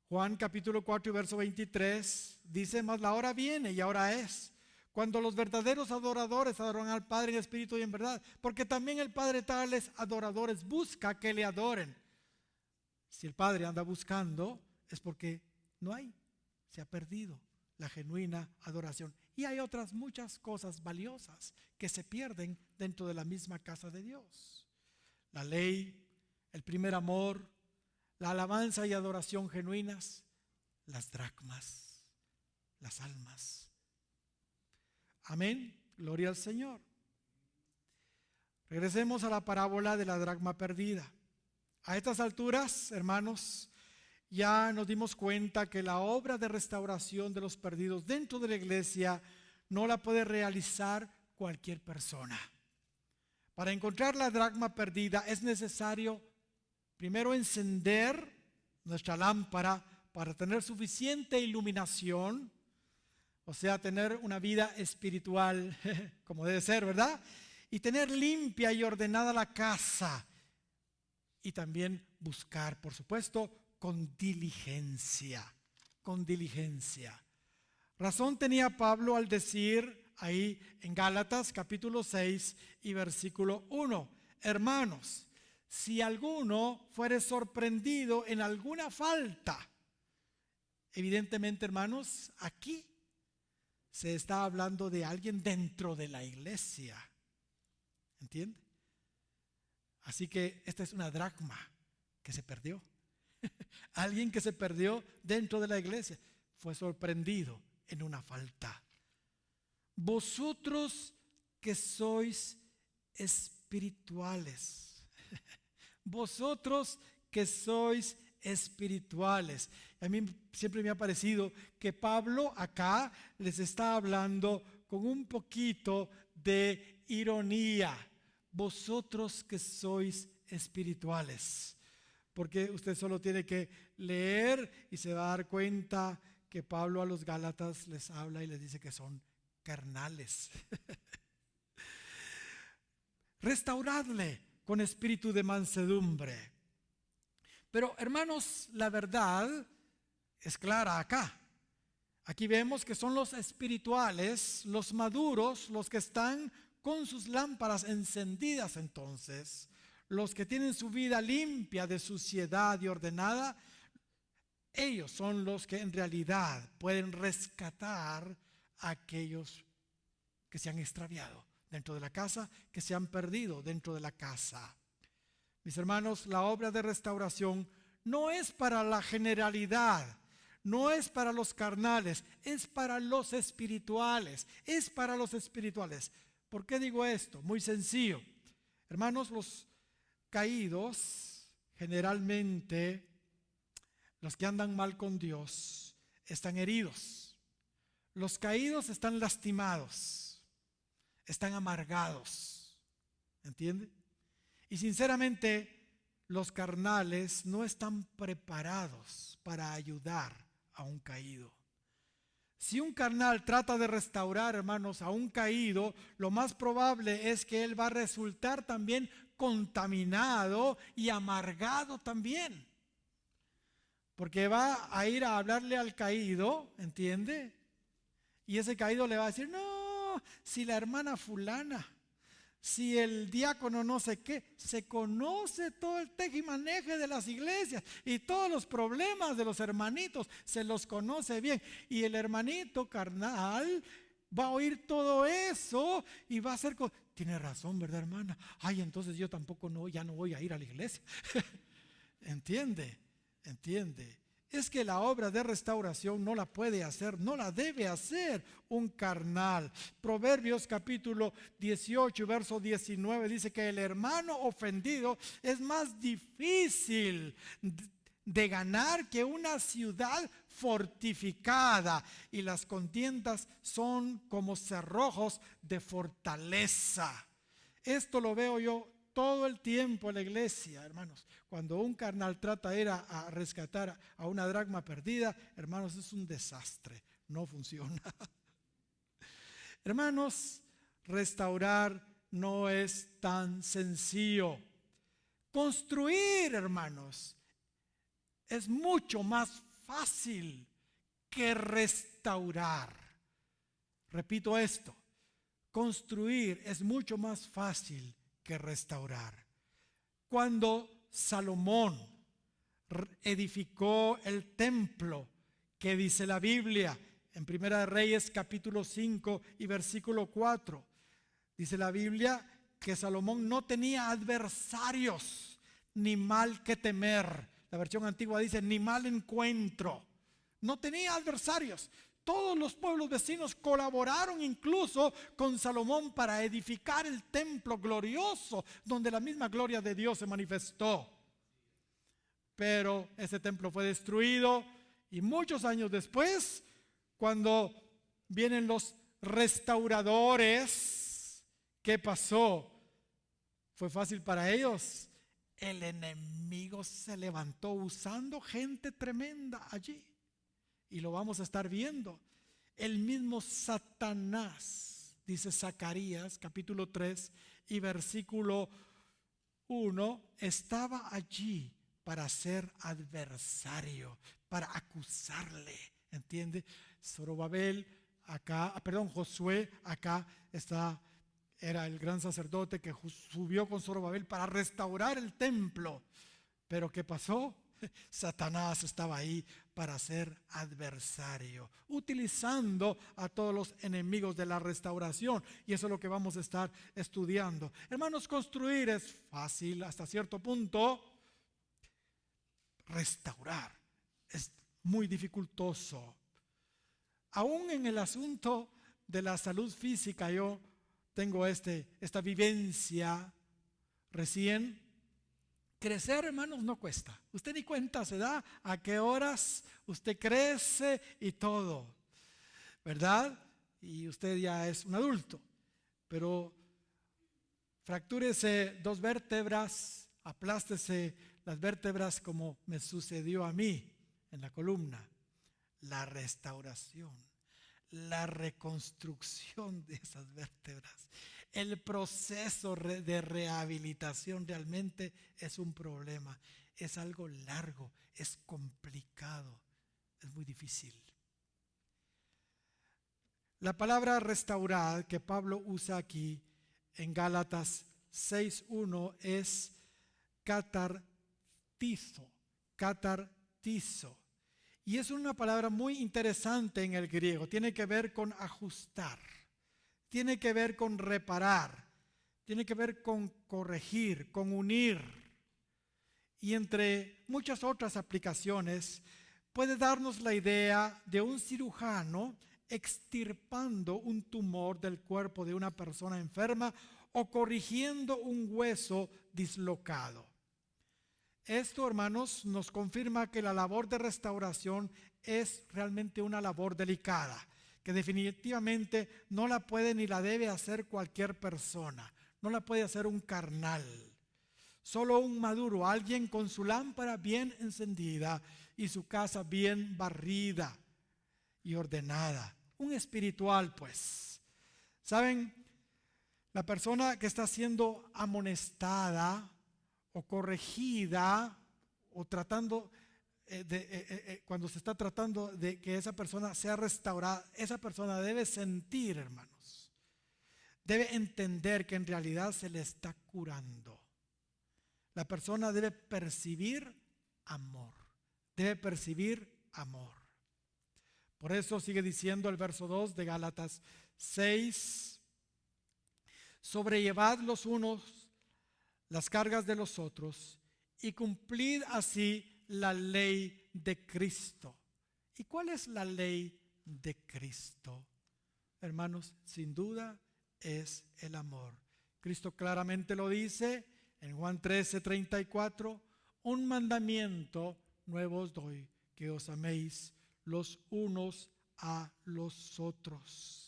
Juan capítulo 4 y verso 23 dice: mas la hora viene y ahora es, cuando los verdaderos adoradores adoran al Padre en espíritu y en verdad, porque también el Padre tales adoradores busca que le adoren. Si el Padre anda buscando, es porque no hay, se ha perdido la genuina adoración. Y hay otras muchas cosas valiosas que se pierden dentro de la misma casa de Dios. La ley, el primer amor, la alabanza y adoración genuinas las dracmas, las almas. Amén, gloria al Señor. Regresemos a la parábola de la dracma perdida. A estas alturas, hermanos, ya nos dimos cuenta que la obra de restauración de los perdidos dentro de la iglesia no la puede realizar cualquier persona. Para encontrar la dracma perdida es necesario primero encender nuestra lámpara para tener suficiente iluminación, o sea, tener una vida espiritual como debe ser, ¿verdad? Y tener limpia y ordenada la casa. Y también buscar, por supuesto, con diligencia. Con diligencia. Razón tenía Pablo al decir ahí en Gálatas capítulo 6 y versículo 1. Hermanos, si alguno fuere sorprendido en alguna falta, evidentemente, hermanos, aquí se está hablando de alguien dentro de la iglesia. ¿Entiende? Así que esta es una dracma que se perdió. Alguien que se perdió dentro de la iglesia fue sorprendido en una falta. Vosotros que sois espirituales. Vosotros que sois espirituales. A mí siempre me ha parecido que Pablo acá les está hablando con un poquito de ironía. Vosotros que sois espirituales. Porque usted solo tiene que leer y se va a dar cuenta que Pablo a los Gálatas les habla y les dice que son carnales. Restauradle con espíritu de mansedumbre. Pero hermanos, la verdad es clara acá. Aquí vemos que son los espirituales, los maduros, los que están con sus lámparas encendidas entonces, los que tienen su vida limpia de suciedad y ordenada, ellos son los que en realidad pueden rescatar a aquellos que se han extraviado dentro de la casa, que se han perdido dentro de la casa. Mis hermanos, la obra de restauración no es para la generalidad, no es para los carnales, es para los espirituales, es para los espirituales. ¿Por qué digo esto? Muy sencillo. Hermanos, los caídos, generalmente, los que andan mal con Dios, están heridos. Los caídos están lastimados, están amargados. ¿Entiende? Y sinceramente, los carnales no están preparados para ayudar a un caído. Si un carnal trata de restaurar, hermanos, a un caído, lo más probable es que él va a resultar también contaminado y amargado también. Porque va a ir a hablarle al caído, ¿entiende? Y ese caído le va a decir, no, si la hermana fulana, si el diácono no sé qué, se conoce todo el tejimaneje de las iglesias y todos los problemas de los hermanitos, se los conoce bien. Y el hermanito carnal va a oír todo eso y va a ser, tiene razón, ¿verdad, hermana? Ay, entonces yo tampoco ya no voy a ir a la iglesia. ¿Entiende? Es que la obra de restauración no la puede hacer, no la debe hacer un carnal. Proverbios capítulo 18, verso 19 dice que el hermano ofendido es más difícil de ganar que una ciudad fortificada, y las contiendas son como cerrojos de fortaleza. Esto lo veo yo todo el tiempo en la iglesia, hermanos. Cuando un carnal trata de ir a rescatar a una dracma perdida, hermanos, es un desastre, no funciona. Hermanos, restaurar no es tan sencillo. Construir, hermanos, es mucho más fácil que restaurar. Repito esto, construir es mucho más fácil que restaurar. Cuando Salomón edificó el templo, que dice la Biblia en Primera de Reyes capítulo 5 y versículo 4, dice la Biblia que Salomón no tenía adversarios ni mal que temer. La versión antigua dice ni mal encuentro, no tenía adversarios. Todos los pueblos vecinos colaboraron incluso con Salomón para edificar el templo glorioso, donde la misma gloria de Dios se manifestó. Pero ese templo fue destruido y muchos años después, cuando vienen los restauradores, ¿qué pasó? Fue fácil para ellos. El enemigo se levantó usando gente tremenda allí. Y lo vamos a estar viendo. El mismo Satanás, dice Zacarías capítulo 3 y versículo 1, estaba allí para ser adversario, para acusarle. ¿Entiende? Josué acá era el gran sacerdote que subió con Zorobabel para restaurar el templo. Pero ¿qué pasó? Satanás estaba ahí para ser adversario, utilizando a todos los enemigos de la restauración. Y eso es lo que vamos a estar estudiando. Hermanos, construir es fácil hasta cierto punto. Restaurar es muy dificultoso. Aún en el asunto de la salud física, yo tengo esta vivencia recién. Crecer, hermanos, no cuesta. Usted ni cuenta se da a qué horas usted crece y todo, ¿verdad? Y usted ya es un adulto. Pero fractúrese 2 vértebras, aplástese las vértebras como me sucedió a mí en la columna. La restauración, la reconstrucción de esas vértebras, el proceso de rehabilitación realmente es un problema. Es algo largo, es complicado, es muy difícil. La palabra restaurar que Pablo usa aquí en Gálatas 6:1 es catartizo. Y es una palabra muy interesante en el griego. Tiene que ver con ajustar, tiene que ver con reparar, tiene que ver con corregir, con unir. Y entre muchas otras aplicaciones, puede darnos la idea de un cirujano extirpando un tumor del cuerpo de una persona enferma o corrigiendo un hueso dislocado. Esto, hermanos, nos confirma que la labor de restauración es realmente una labor delicada, que definitivamente no la puede ni la debe hacer cualquier persona, no la puede hacer un carnal. Solo un maduro, alguien con su lámpara bien encendida y su casa bien barrida y ordenada. Un espiritual, pues. ¿Saben? La persona que está siendo amonestada o corregida o tratando cuando se está tratando de que esa persona sea restaurada, esa persona debe sentir, hermanos, debe entender que en realidad se le está curando. La persona debe percibir amor, Por eso sigue diciendo el verso 2 de Gálatas 6, sobrellevad los unos las cargas de los otros y cumplid así la ley de Cristo. ¿Y cuál es la ley de Cristo? Hermanos, sin duda es el amor. Cristo claramente lo dice en Juan 13:34, un mandamiento nuevo os doy, que os améis los unos a los otros.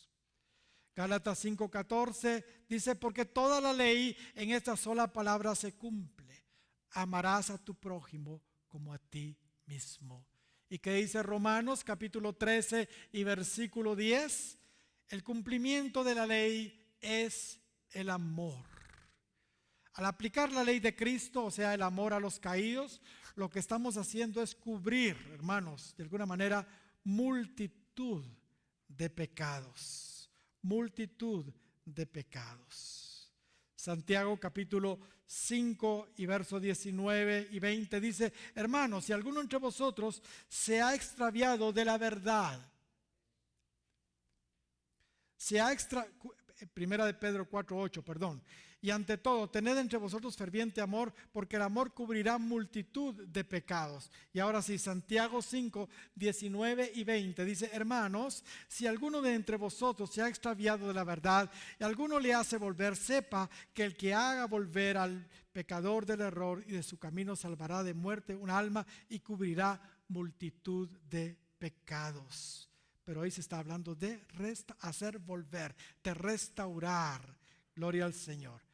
Gálatas 5:14 dice, porque toda la ley en esta sola palabra se cumple. Amarás a tu prójimo como a ti mismo. ¿Y qué dice Romanos capítulo 13 y versículo 10? El cumplimiento de la ley es el amor. Al aplicar la ley de Cristo, o sea, el amor a los caídos, lo que estamos haciendo es cubrir, hermanos, de alguna manera, multitud de pecados. Santiago capítulo 5 y versos 19 y 20 dice, hermanos, si alguno entre vosotros se ha extraviado de la verdad, Primera de Pedro 4:8, Y ante todo, tened entre vosotros ferviente amor, porque el amor cubrirá multitud de pecados. Y ahora sí, Santiago 5, 19 y 20 dice: hermanos, si alguno de entre vosotros se ha extraviado de la verdad y alguno le hace volver, sepa que el que haga volver al pecador del error y de su camino salvará de muerte un alma y cubrirá multitud de pecados. Pero hoy se está hablando de hacer volver, de restaurar. Gloria al Señor.